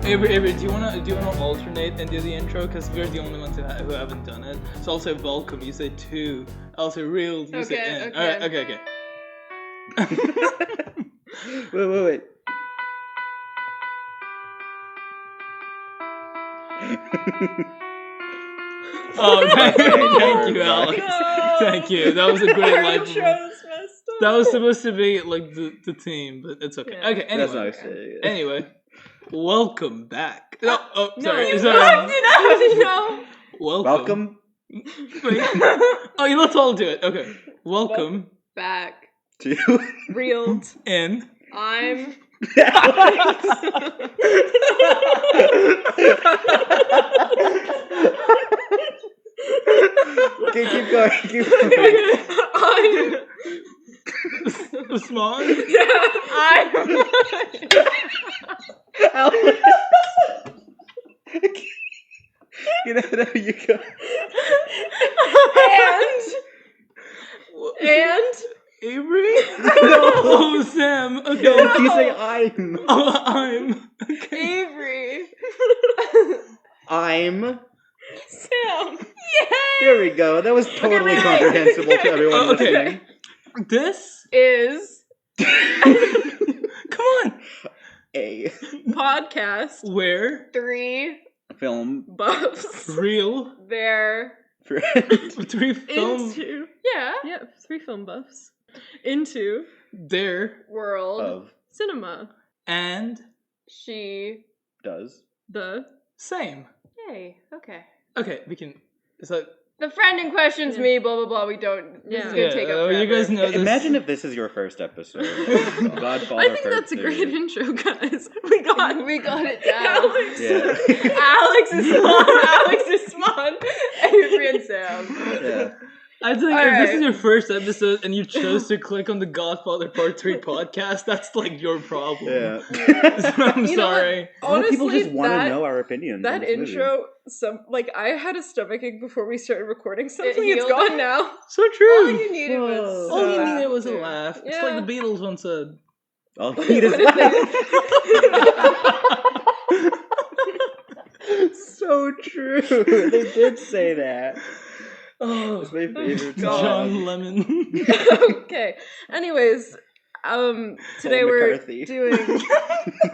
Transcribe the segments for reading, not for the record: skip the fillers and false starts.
Avery, do you wanna alternate and do the intro? Because we're the only ones who haven't done it. So I'll say welcome. You say two. I'll say real. You say in. Okay. Alright, okay. Wait. Oh, thank you, Alex. No. Thank you. That was a great Our life. intro's messed up. That was supposed to be like the team, but it's okay. Yeah. Okay, anyway. That's nice. Anyway, welcome back. No, Sorry. No. Welcome. Wait. Oh, let's all do it. Okay. Welcome Back. To Reeled. in. I'm. Okay, keep going. I'm. Usman. Yeah, I'm. There you go. And. Avery? No. Oh, Sam. Okay. No, you say I'm. Oh, I'm. Okay. Avery. I'm. Sam. Yay! There we go. That was totally Okay, comprehensible to everyone Okay. listening. This? Is Come on. A podcast Where? 3 film buffs. Real. Their friend. 3 film. into yeah 3 film buffs into There. world Of cinema. And. She does. the Same. yay okay. Okay, we can. Is that. The friend in question's Yeah. me. Blah blah blah. We don't. This is gonna take up forever. you guys know this. Imagine if this is your first episode. Godfather I think Part that's a 3. great intro, guys. We got it down. Alex, Yeah. Alex is Swan, Avery and Sam. Yeah. I think All if this right. is your first episode and you chose to click on the Godfather Part 3 podcast, that's like your problem. Yeah. I'm You know what? sorry. A lot of people Honestly, just want to that- know our opinions. That on this movie. intro, I had a stomachache before we started recording something. It's healed gone it? now. So All true. you needed was. All you laughter. needed was a laugh. It's like the Beatles once said. All you need is What did So true. They did say that. Oh, It's my favorite God. John song. Lemon. Okay. Anyways, today Paul we're McCarthy. doing.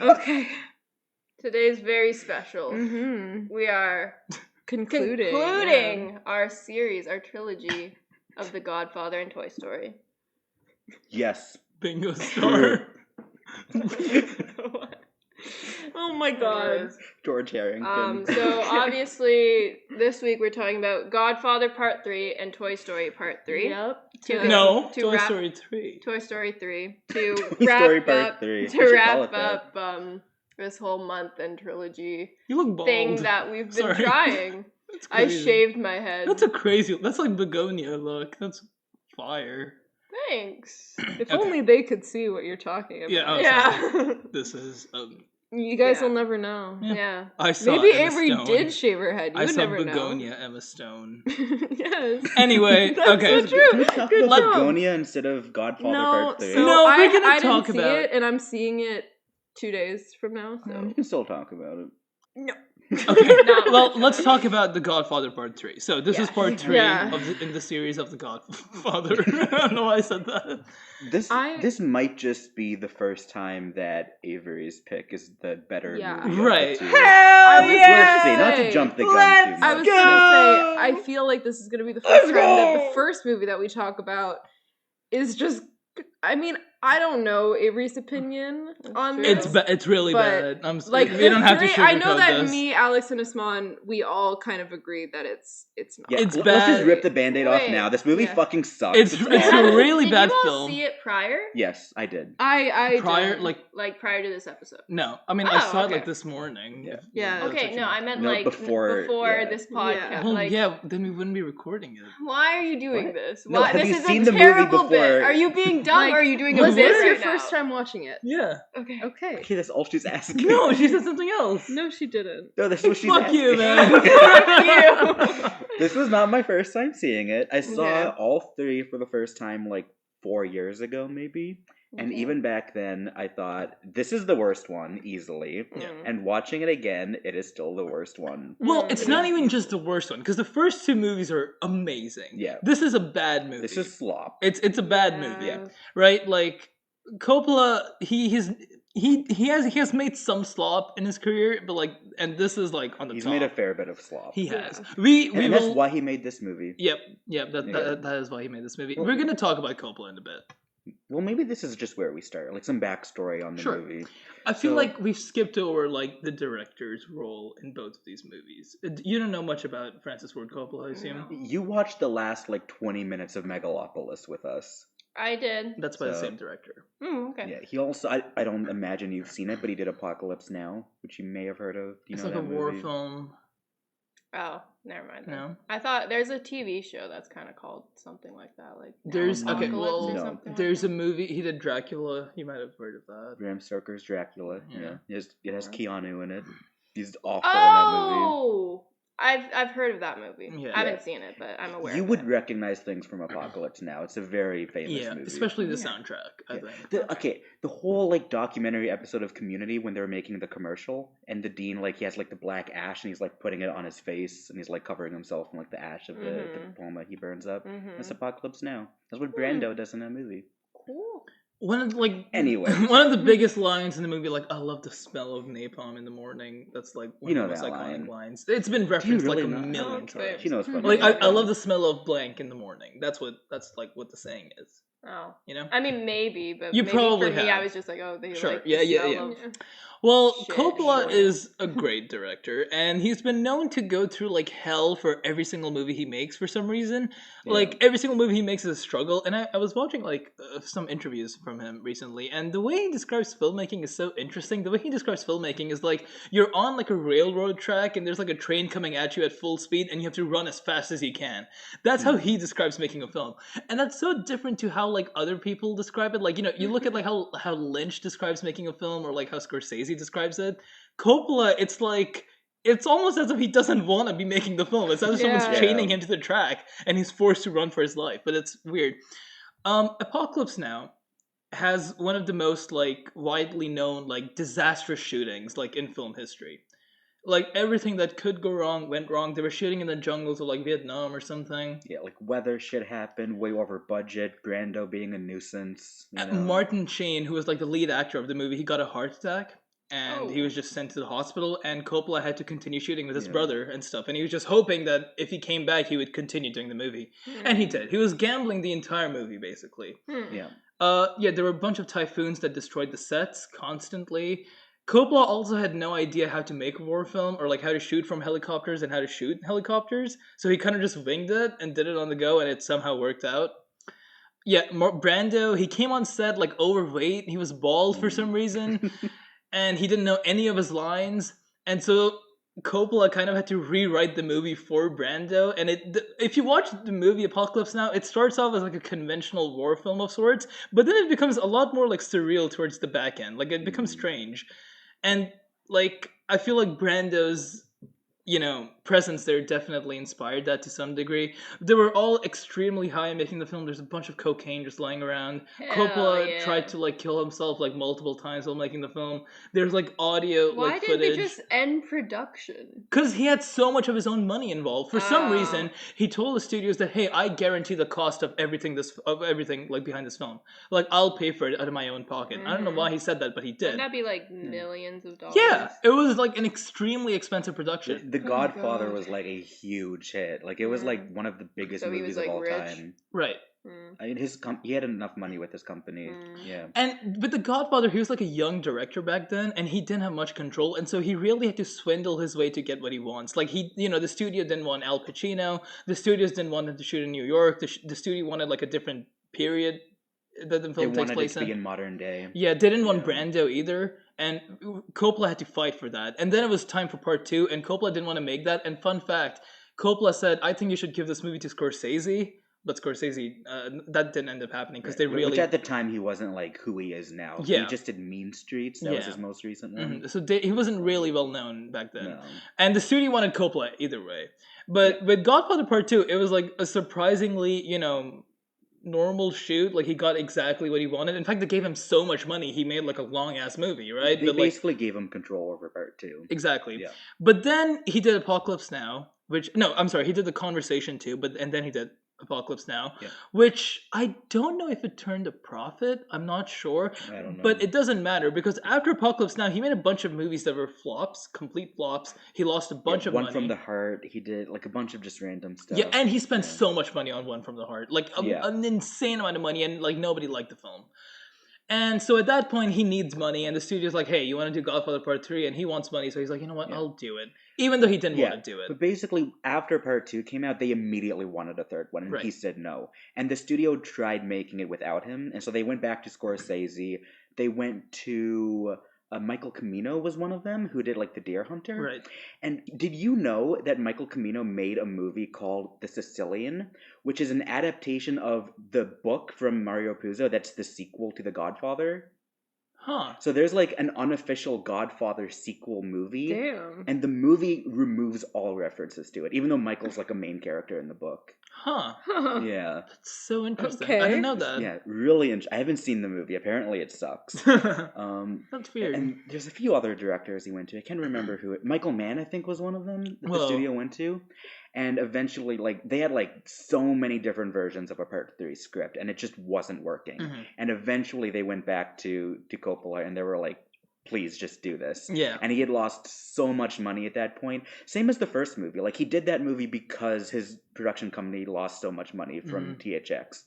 Okay. Today's very special. Mm-hmm. We are concluding our series, our trilogy of The Godfather and Toy Story. Yes. Bingo star. Oh my god. George Harrington. So obviously this week we're talking about Godfather Part 3 and Toy Story Part 3. Yep. No, to Toy wrap- Story 3. Toy Story 3 to Toy wrap Story Part up 3. We to should call wrap it that. up this whole month and trilogy You look bald. thing that we've been Sorry. trying. That's I crazy. shaved my head. That's that's like begonia look. That's fire. Thanks. If Okay. only they could see what you're talking about. Yeah, oh, Yeah. This is You guys Yeah. will never know. Yeah. Yeah. I saw Maybe Emma Avery Stone. did shave her head. You I would saw never begonia Emma Stone. know. Yes. Anyway, That's okay. so true. Can we talk Good about job. Begonia instead of Godfather No, Part 3? so No, we're gonna I talk didn't see about it, and I'm seeing it 2 days from now. So We can still talk about it. Okay. No. Well, let's talk about The Godfather Part 3. So this is Part 3 Yeah. in the series of The Godfather. I don't know why I said that. This might just be the first time that Avery's pick is the better Yeah. movie. of the Right. two. I was We'll gonna see. Not to say- jump the gun too much. I was gonna say I feel like this is gonna be the first time that the first movie that we talk about is just. I mean, I don't know Avery's opinion on this. It's really But, bad. I'm like we don't have to I know sugarcoat that this. me, Alex, and Usman, we all kind of agreed that it's not. Yeah, It's let's bad. just rip the Band-Aid off Wait. now. This movie Yeah. fucking sucks. It's awful. a really Did bad you all film. see it prior? Yes, I did. I Prior, did. like Prior to this episode? no. I mean, I Oh, saw it okay. like this morning. Yeah. Yeah. That's Okay, what no, you I meant No, like before, yeah. this podcast. Yeah. Well, Like, yeah, then we wouldn't be recording it. why are you doing What? this? No, Why? have This you is seen a the movie terrible bit. before? Are you being dumb Like, or are you doing a was bit this your right first now? time watching it? Yeah. Okay. Okay. Okay, that's all she's asking. No, she said something else. No, she didn't. No, that's what she's Fuck asking. you, man. Fuck you. This was not my first time seeing it. I saw Yeah. all three for the first time like 4 years ago, maybe. And even back then, I thought, this is the worst one, easily. Yeah. And watching it again, it is still the worst one. Well, it's not even just the worst one, because the first two movies are amazing. Yeah. This is a bad movie. This is slop. It's a bad movie. Yeah. Right? Like, Coppola, he has made some slop in his career, but like, and this is like on the top. He's made a fair bit of slop. He has. And that's why he made this movie. Yep. That is why he made this movie. We're gonna talk about Coppola in a bit. Well, maybe this is just where we start, like some backstory on the movie. I feel like we've skipped over like the director's role in both of these movies. You don't know much about Francis Ford Coppola, I assume. You watched the last like 20 minutes of Megalopolis with us. I did. That's by the same director. Okay. Yeah, he also, I don't imagine you've seen it, but he did Apocalypse Now, which you may have heard of. Do you know like that a war movie? film. Oh, never mind. Then. No? I thought there's a TV show that's kind of called something like that. Like There's Apocalypse or something there's like a movie he did, Dracula. You might have heard of that. Bram Stoker's Dracula. Yeah. It has Keanu in it. He's awful in that movie. Oh, I've heard of that movie. Yeah. I haven't seen it, but I'm aware. You of would it. recognize things from Apocalypse Now. It's a very famous movie. Especially the soundtrack, I think. The whole like documentary episode of Community when they were making the commercial, and the dean like he has like the black ash and he's like putting it on his face and he's like covering himself in like the ash of the diploma he burns up. That's Apocalypse Now. That's what Brando does in that movie. Cool. One of the biggest lines in the movie, like, I love the smell of napalm in the morning. That's like one of the most iconic lines. It's been referenced like a million times. She knows what like I love the smell of blank in the morning. That's like what the saying is. Oh, you know. I mean, maybe, but you maybe probably for me, have. I was just like, oh, they sure, like yeah. Well, Coppola is a great director, and he's been known to go through like hell for every single movie he makes for some reason. Yeah. Like every single movie he makes is a struggle. And I was watching like some interviews from him recently, and the way he describes filmmaking is so interesting. The way he describes filmmaking is like you're on like a railroad track, and there's like a train coming at you at full speed, and you have to run as fast as you can. That's how he describes making a film, and that's so different to how like other people describe it. Like you look at like how Lynch describes making a film, or like how Scorsese describes it. Coppola, it's almost as if he doesn't want to be making the film. It's as if someone's chaining him to the track and he's forced to run for his life. But it's weird. Apocalypse Now has one of the most like widely known like disastrous shootings like in film history. Like everything that could go wrong went wrong. They were shooting in the jungles of like Vietnam or something. Yeah, like weather shit happened, way over budget, Brando being a nuisance. Martin Sheen, who was like the lead actor of the movie, he got a heart attack. And he was just sent to the hospital, and Coppola had to continue shooting with his brother and stuff. And he was just hoping that if he came back, he would continue doing the movie. And he did. He was gambling the entire movie, basically. There were a bunch of typhoons that destroyed the sets constantly. Coppola also had no idea how to make a war film, or like how to shoot from helicopters and how to shoot helicopters. So he kind of just winged it and did it on the go, and it somehow worked out. Brando, he came on set like overweight. He was bald for some reason. And he didn't know any of his lines, and so Coppola kind of had to rewrite the movie for Brando. And if you watch the movie Apocalypse Now, it starts off as like a conventional war film of sorts, but then it becomes a lot more like surreal towards the back end. Like it becomes strange, and like I feel like Brando's presence there definitely inspired that to some degree. They were all extremely high in making the film. There's a bunch of cocaine just lying around. Coppola tried to like kill himself like multiple times while making the film. There's like audio footage. Why didn't they just end production? Because he had so much of his own money involved. For some reason, he told the studios that, hey, I guarantee the cost of everything like behind this film. Like I'll pay for it out of my own pocket. I don't know why he said that, but he did. Wouldn't that be like millions of dollars? Yeah, it was like an extremely expensive production. The Godfather was like a huge hit. Like it was like one of the biggest movies of all time. Right. I mean, he had enough money with his company. Yeah. And with The Godfather, he was like a young director back then, and he didn't have much control, and so he really had to swindle his way to get what he wants. Like the studio didn't want Al Pacino. The studios didn't want him to shoot in New York. The studio wanted like a different period that the film takes place in. It to be in modern day. Yeah, they didn't want Brando either. And Coppola had to fight for that. And then it was time for part 2, and Coppola didn't want to make that. And fun fact, Coppola said, I think you should give this movie to Scorsese. But Scorsese, that didn't end up happening because they really... Which at the time, he wasn't like who he is now. Yeah. He just did Mean Streets. That was his most recent one. Mm-hmm. So he wasn't really well known back then. No. And the studio wanted Coppola either way. But with Godfather Part 2, it was like a surprisingly, normal shoot. Like, he got exactly what he wanted. In fact, they gave him so much money, he made like a long-ass movie, right? They basically gave him control over part 2. Exactly. Yeah. But then he did Apocalypse Now, which... No, I'm sorry, he did The Conversation too, and then he did Apocalypse Now, which I don't know if it turned a profit. I'm not sure. I don't know. But it doesn't matter, because after Apocalypse Now, he made a bunch of movies that were flops, complete flops. He lost a bunch of money. One from the Heart. He did like a bunch of just random stuff. Yeah, and he spent so much money on One from the Heart. Like, an insane amount of money, and like nobody liked the film. And so at that point, he needs money, and the studio's like, hey, you want to do Godfather Part 3? And he wants money, so he's like, you know what, I'll do it. Even though he didn't want to do it. But basically, after Part 2 came out, they immediately wanted a third one, and he said no. And the studio tried making it without him, and so they went back to Scorsese. They went to... Michael Cimino was one of them, who did like The Deer Hunter. Right. And did you know that Michael Cimino made a movie called The Sicilian, which is an adaptation of the book from Mario Puzo that's the sequel to The Godfather? Huh. So there's like an unofficial Godfather sequel movie. Damn. And the movie removes all references to it, even though Michael's like a main character in the book. Huh. Yeah. That's so interesting. Okay. I didn't know that. Yeah, really I haven't seen the movie. Apparently it sucks. That's weird. And there's a few other directors he went to. I can't remember who. Michael Mann, I think, was one of them that the studio went to. And eventually, like, they had, like, so many different versions of a Part 3 script, and it just wasn't working. Mm-hmm. And eventually they went back to Coppola, and they were like, please just do this. Yeah. And he had lost so much money at that point. Same as the first movie. Like, he did that movie because his production company lost so much money from THX.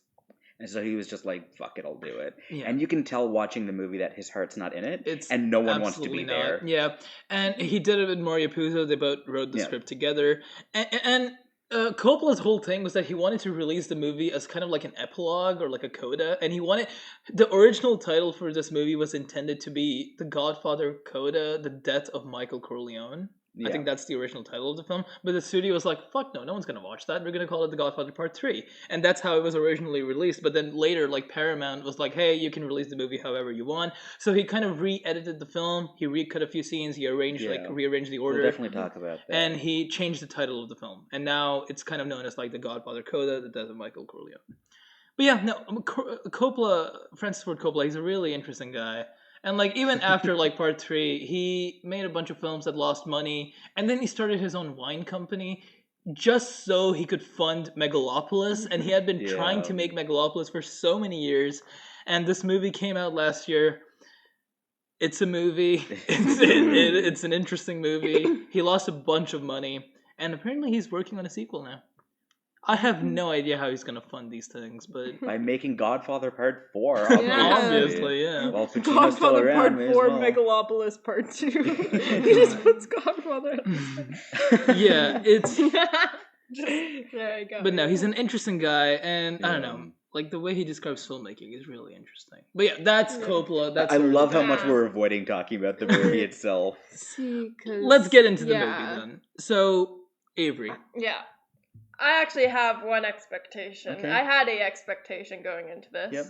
And so he was just like, fuck it, I'll do it. Yeah. And you can tell watching the movie that his heart's not in it, and no one wants to be there. Yeah, and he did it with Mario Puzo. They both wrote the script together. And Coppola's whole thing was that he wanted to release the movie as kind of like an epilogue or like a coda. And the original title for this movie was intended to be The Godfather Coda, The Death of Michael Corleone. Yeah. I think that's the original title of the film. But the studio was like, fuck no one's going to watch that. We're going to call it The Godfather Part 3. And that's how it was originally released. But then later, like, Paramount was like, hey, you can release the movie however you want. So he kind of re-edited the film. He recut a few scenes. He rearranged the order. We'll definitely talk about that. And he changed the title of the film. And now it's kind of known as, like, The Godfather Coda, The Death of Michael Corleone. But yeah, no, Coppola, Francis Ford Coppola, he's a really interesting guy. And, like, even after, like, Part 3, he made a bunch of films that lost money. And then he started his own wine company just so he could fund Megalopolis. And he had been trying to make Megalopolis for so many years. And this movie came out last year. It's a movie. It's an interesting movie. He lost a bunch of money. And apparently he's working on a sequel now. I have no idea how he's going to fund these things, but... By making Godfather Part 4, obviously, yeah. Well, Pacino's still around, Part 4, Megalopolis Part 2. He just puts Godfather at the side. Yeah, it's... There you go. But no, he's an interesting guy, and I don't know, like, the way he describes filmmaking is really interesting. But yeah, that's Coppola. I love how much we're avoiding talking about the movie itself. See, let's get into the movie then. So, Avery. Yeah. I actually have one expectation. Okay. I had an expectation going into this. Yep.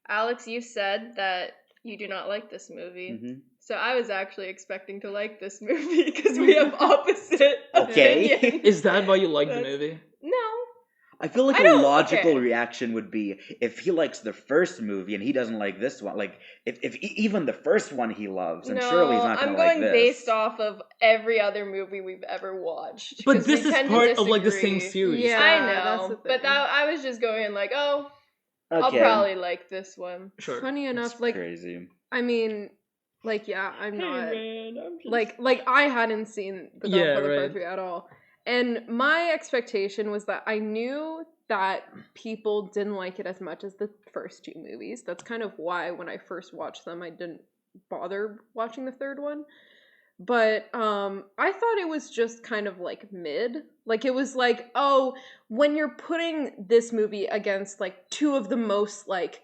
Alex, you said that you do not like this movie. Mm-hmm. So I was actually expecting to like this movie because we have opposite opinions. Is that why you like the movie? No. I feel like a logical reaction would be if he likes the first movie and he doesn't like this one. Like, if even the first one he loves, and surely he's not going to like this. I'm going based off of every other movie we've ever watched. But this is part of, like, the same series. Yeah, I know. But I was just going like, I'll probably like this one. Sure. Funny enough, that's like, crazy. I mean... Like, yeah, I'm not... Like, I hadn't seen The Godfather Part 3 at all. And my expectation was that I knew that people didn't like it as much as the first two movies. That's kind of why when I first watched them, I didn't bother watching the third one. But I thought it was just kind of, like, mid. Like, it was like, oh, when you're putting this movie against, like, two of the most, like...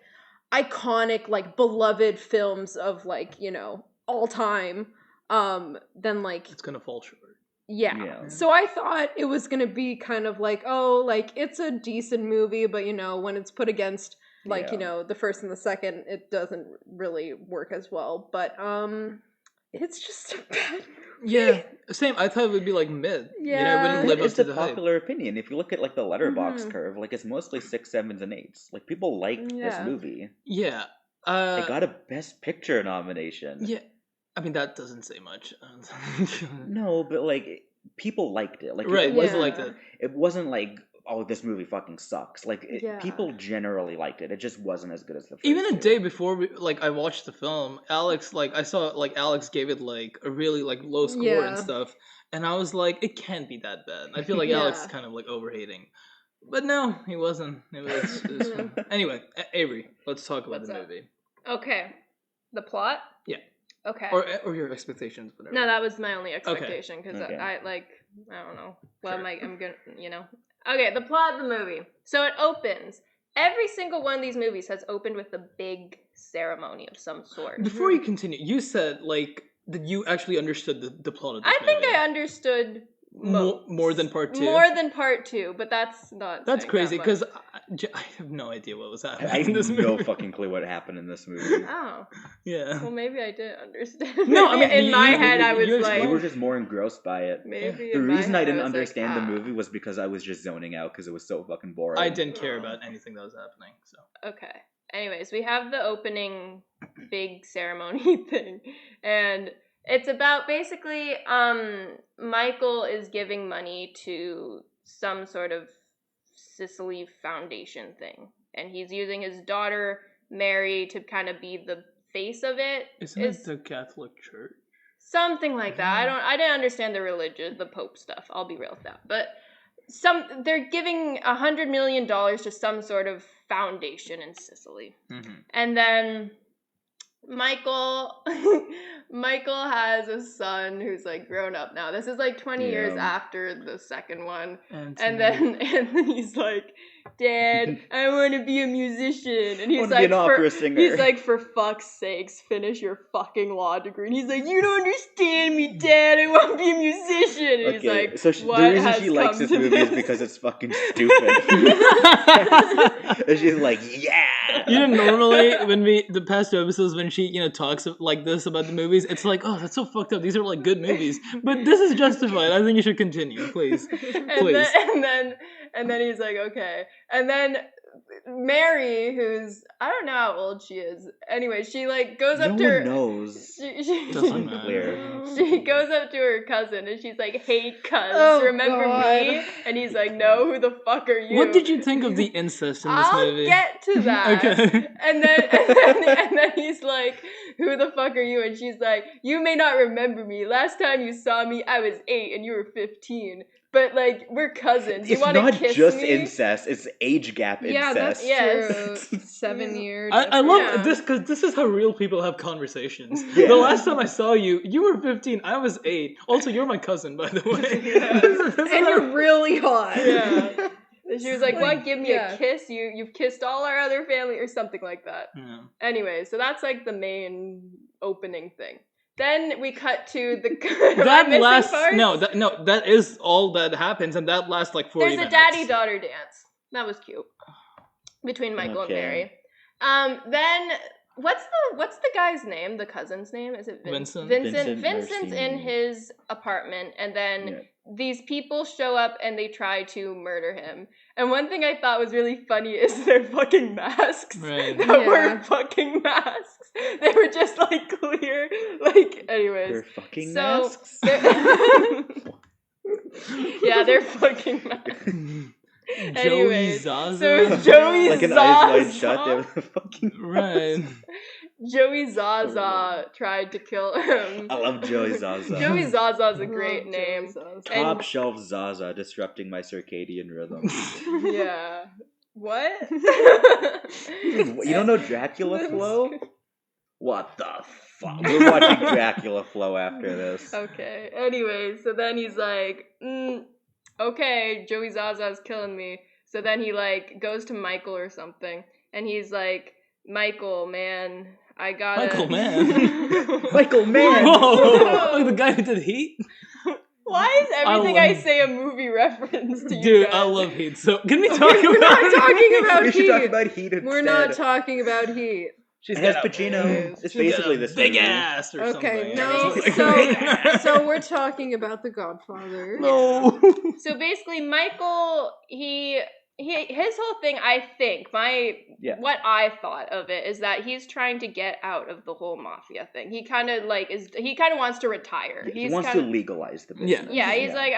iconic, like, beloved films of, like, you know, all time, then, like... It's gonna fall short. Yeah. So I thought it was gonna be kind of like, oh, like, it's a decent movie, but, you know, when it's put against, like, you know, the first and the second, it doesn't really work as well. But, it's just a bad Yeah, same. I thought it would be like mid. Yeah. It wouldn't live It's up to the the hype. popular opinion. If you look at like the Letterboxd curve, like it's mostly 6, 7s, and 8s. Like people liked this movie. Yeah. It got a Best Picture nomination. Yeah. I mean, that doesn't say much. No, but like people liked it. Like right, it liked it. It wasn't like, oh, this movie fucking sucks. Like people generally liked it. It just wasn't as good as the first. Even a day before, I watched the film, Alex, I saw Alex gave it like a really like low score and stuff, and I was like, it can't be that bad. I feel like Alex is kind of like overhating, but no, he wasn't. It was anyway. Avery, let's talk about the movie. Okay, the plot. Yeah. Okay. Or your expectations, whatever. No, that was my only expectation because I don't know. Well, sure. I'm gonna, Okay, the plot of the movie. So it opens. Every single one of these movies has opened with a big ceremony of some sort. Before you continue, you said that you actually understood the plot of this movie. I think I understood more than part 2. More than part 2, but that's not. That's crazy because I have no idea what was happening. I in this movie. no fucking clue what happened in this movie. Oh. Yeah. Well, maybe I did understand. No, I mean, in my head, I was you were just more engrosed by it. Maybe. The reason I didn't understand the movie was because I was just zoning out because it was so fucking boring. I didn't care about anything that was happening. So. Okay. Anyways, we have the opening big ceremony thing, and it's about basically Michael is giving money to some sort of Sicily Foundation thing, and he's using his daughter Mary to kind of be the face of it. Isn't it the Catholic Church? Something like that. I didn't understand the religion, the Pope stuff. I'll be real with that. But they're giving $100 million to some sort of foundation in Sicily. Mm-hmm. And then Michael has a son who's like grown up now. This is like 20 years after the second one. And then he's like, Dad, I want to be a musician. And he's like, be an opera singer. He's like, for fuck's sakes, finish your fucking law degree. And he's like, you don't understand me, Dad. I want to be a musician. And he's like, so the reason she likes this movie is because it's fucking stupid. And she's like, yeah. Normally the past 2 episodes when she talks like this about the movies, it's like, oh, that's so fucked up. These are like good movies, but this is justified. I think you should continue, please. And then he's like, okay. And then Mary, who's, I don't know how old she is. Anyway, she like goes up to her. No one knows. She unclear. She goes up to her cousin and she's like, hey, cuz, remember me? And he's like, no, who the fuck are you? What did you think of the incest in this movie? I'll get to that. Okay. And then he's like, who the fuck are you? And she's like, you may not remember me. Last time you saw me, I was 8 and you were 15. But, like, we're cousins. You want to kiss me? It's not just incest. It's age gap incest. That's true. 7 years. I love this because this is how real people have conversations. Yeah. The last time I saw you, you were 15. I was 8. Also, you're my cousin, by the way. And you're really hot. Yeah. She was like, what? Give me a kiss? You've kissed all our other family or something like that. Yeah. Anyway, so that's, like, the main opening thing. Then we cut to the that is all that happens, and that lasts like 40 minutes. There's a daddy-daughter dance. That was cute. Between Michael and Mary. Then what's the guy's name? The cousin's name? Is it Vincent? Vincent's in his apartment, and then these people show up and they try to murder him. And one thing I thought was really funny is their fucking masks. Right. That were fucking masks. They were just like clear. Like, anyways. They're fucking masks? Yeah, they're fucking masks. Joey Zaza. So it was Joey like Zaza. Like an Eyes Wide Shut, they were fucking right. Joey Zaza tried to kill him. I love Joey Zaza. Joey Zaza is a great name. Top shelf Zaza, disrupting my circadian rhythm. Yeah. What? You don't know Dracula Flow? What the fuck? We're watching Dracula Flow after this. Okay. Anyway, so then he's like, okay, Joey Zaza is killing me. So then he like goes to Michael or something, and he's like, Michael, man, I gotta... Michael Mann. Michael Mann. Whoa. Like the guy who did Heat? Why is everything I say a movie reference to you Dude, guys? I love Heat. So can we talk We're not talking about we Heat. should talk about Heat instead. We're not talking about Heat. She's has Pacino. It's basically this big movie. ass or okay, something. no, so we're talking about The Godfather. No. So basically, Michael, his whole thing, I think, what I thought of it is that he's trying to get out of the whole mafia thing. He kind of wants to retire. He wants to legalize the business. Yeah, he's like,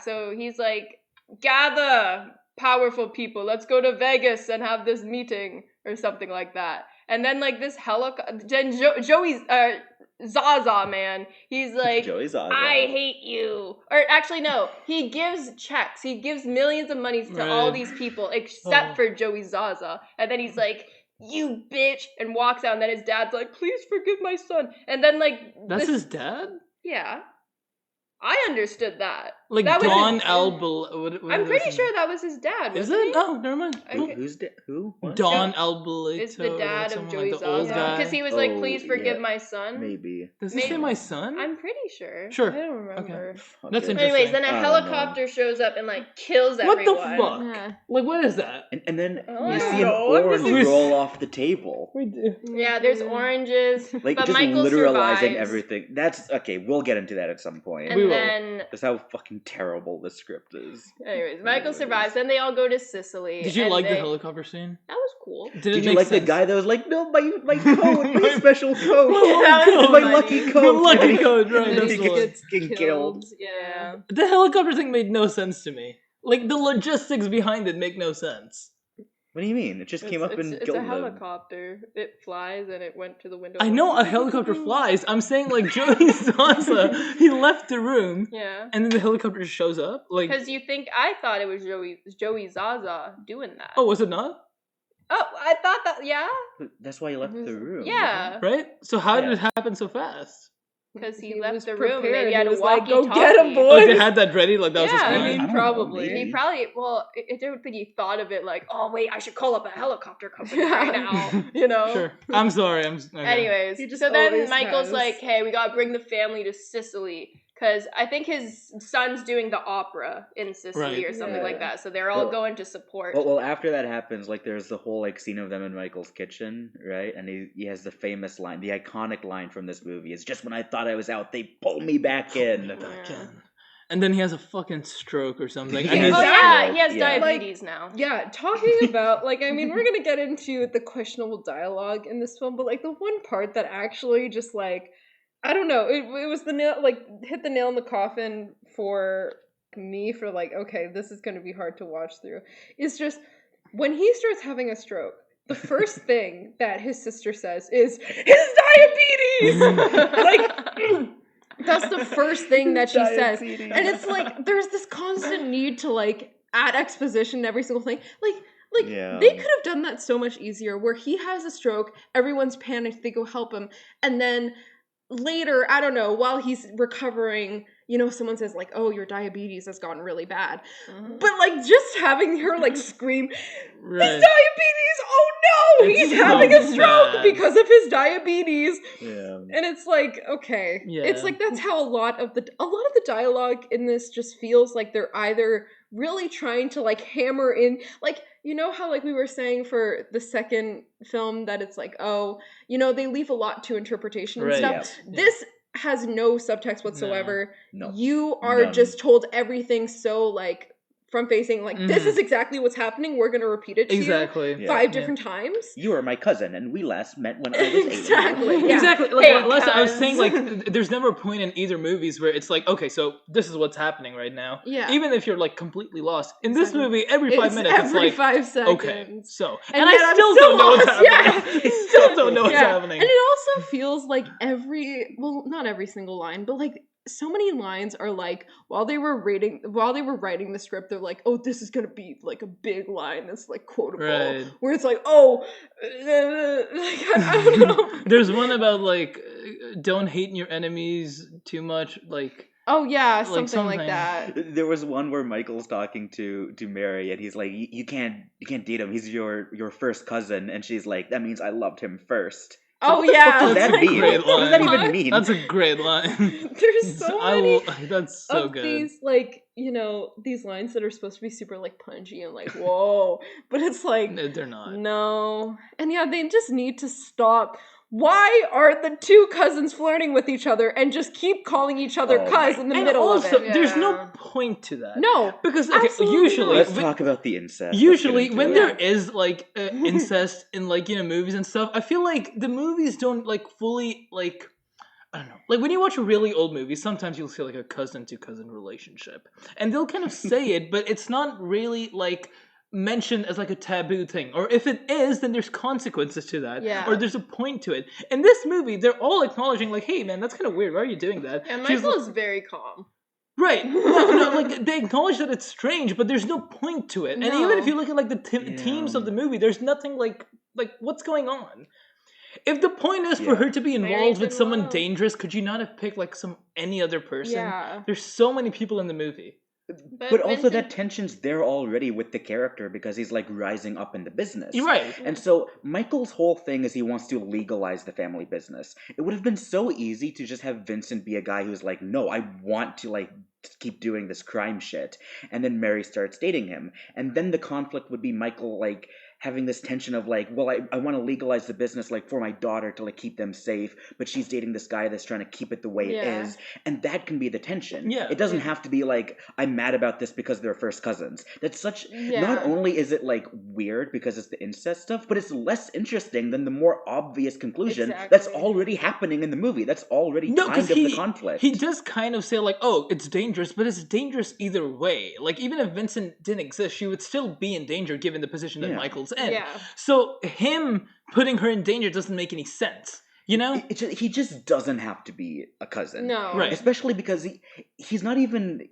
so he's like, gather powerful people, let's go to Vegas and have this meeting or something like that. And then like this Joey's Zaza man, he's like, Joey Zaza, I hate you. Or actually no, he gives checks, he gives millions of money to all these people except for Joey Zaza. And then he's like, you bitch, and walks out, and then his dad's like, please forgive my son. And then like that's his dad? Yeah. I understood that. Like that Don I'm pretty sure that was his dad. Is it? Oh, never mind. Okay. Who's who? What? Don Albolito. Is the dad of Joey like the old Zaza? Because he was like, "Please forgive my son." Maybe. Does he say my son? I'm pretty sure. Sure. I don't remember. Okay. That's interesting. Anyways, then a helicopter shows up and like kills everyone. What the fuck? Yeah. Like, what is that? And then you see an orange roll off the table. We do. Yeah, there's oranges. Like but just Michael literalizing survives. Everything. That's okay. We'll get into that at some point. And then that's how fucking terrible the script is. Anyways, Michael survives. Then they all go to Sicily. Did you like the helicopter scene? That was cool. Did you like sense? The guy that was like, no, my code, my special code, my lucky code, lucky code, right? That's he gets killed. Yeah. The helicopter thing made no sense to me. Like the logistics behind it make no sense. What do you mean? It just came up and killed him. It's a helicopter. It flies and it went to the window. I know a helicopter flies. I'm saying like Joey Zaza, he left the room. Yeah. And then the helicopter just shows up. Like because I thought it was Joey Zaza doing that. Oh, was it not? Oh, I thought that. Yeah. That's why he left the room. Yeah. Right. So how did it happen so fast? Because he left the room. Maybe he had a walkie-talkie. Go get him, boys. Oh, they had that ready. Like that was his plan. I mean, probably. He probably. Well, I don't think he thought of it like, oh wait, I should call up a helicopter company right now. You know. Sure. I'm sorry. Okay. Anyways, so then Michael's like, hey, we gotta bring the family to Sicily. Because I think his son's doing the opera in Sicily or something like that. So they're all going to support. Well, after that happens, like there's the whole like scene of them in Michael's kitchen, right? And he has the famous line, the iconic line from this movie. It's just when I thought I was out, they pulled me back in. And then he has a fucking stroke or something. He has diabetes now. Yeah, talking about, like, I mean, we're going to get into the questionable dialogue in this film, but like the one part that actually just like, I don't know. It was the nail, like, hit the nail in the coffin for me for like, okay, this is going to be hard to watch through. It's just when he starts having a stroke, the first thing that his sister says is his diabetes. Like, that's the first thing that she says, and it's like there's this constant need to like add exposition to every single thing. Like they could have done that so much easier. Where he has a stroke, everyone's panicked, they go help him, and then later, I don't know, while he's recovering, you know, someone says like, oh, your diabetes has gotten really bad. But like just having her like scream, his diabetes, oh no, he's having a stroke because of his diabetes. And it's like, okay. It's like that's how a lot of the dialogue in this just feels like they're either really trying to like hammer in, like, you know how like we were saying for the second film that it's like, oh, you know, they leave a lot to interpretation and stuff. This has no subtext whatsoever. No. You are just told everything so like front facing, like this is exactly what's happening. We're gonna repeat it to you 5 different times. You are my cousin, and we last met when I was 8. Exactly. Like I was saying, like there's never a point in either movies where it's like, okay, so this is what's happening right now. Yeah. Even if you're like completely lost in this movie, every 5 minutes, every it's like 5 seconds. Okay, so and I still don't know what's happening. I still don't know what's happening. And it also feels like not every single line, but like so many lines are like while they were writing the script, they're like, oh, this is gonna be like a big line that's like quotable, where it's like, oh, like, I don't know. There's one about like don't hate your enemies too much, like. Oh yeah, something like that. There was one where Michael's talking to Mary, and he's like, "You can't date him. He's your first cousin." And she's like, "That means I loved him first." Oh, what the yeah. fuck does that mean? What does that even mean? That's a great line. There's so many that's so of good. these, like, you know, these lines that are supposed to be super, like, punchy and, like, whoa. But it's like... No, they're not. No. And yeah, they just need to stop. Why are the two cousins flirting with each other and just keep calling each other cuz in the middle of it? There's no point to that. No. Because usually... Let's talk about the incest. Usually, when there is, like, incest in, like, you know, movies and stuff, I feel like the movies don't, like, fully, like... I don't know. Like, when you watch really old movies, sometimes you'll see, like, a cousin-to-cousin relationship. And they'll kind of say it, but it's not really, like... mentioned as like a taboo thing, or if it is, then there's consequences to that, or there's a point to it. In this movie, they're all acknowledging, like, hey man, that's kind of weird, why are you doing that? And Michael is very calm, right? No, like, they acknowledge that it's strange, but there's no point to it. And even if you look at, like, the themes of the movie, there's nothing like what's going on. If the point is for her to be involved with someone dangerous, could you not have picked, like, any other person? There's so many people in the movie. But also that tension's there already with the character because he's, like, rising up in the business. Right. And so Michael's whole thing is he wants to legalize the family business. It would have been so easy to just have Vincent be a guy who's like, no, I want to, like, keep doing this crime shit. And then Mary starts dating him. And then the conflict would be Michael, like, having this tension of, like, well, I want to legalize the business, like, for my daughter to, like, keep them safe, but she's dating this guy that's trying to keep it the way it is, and that can be the tension. It doesn't have to be, like, I'm mad about this because they're first cousins. That's such... Not only is it, like, weird because it's the incest stuff, but it's less interesting than the more obvious conclusion that's already happening in the movie. That's already kind of the conflict. He does kind of say, like, oh, it's dangerous, but it's dangerous either way. Like, even if Vincent didn't exist, she would still be in danger given the position that Michael's in. So him putting her in danger doesn't make any sense. You know? He just doesn't have to be a cousin. No. Right. Especially because he's not even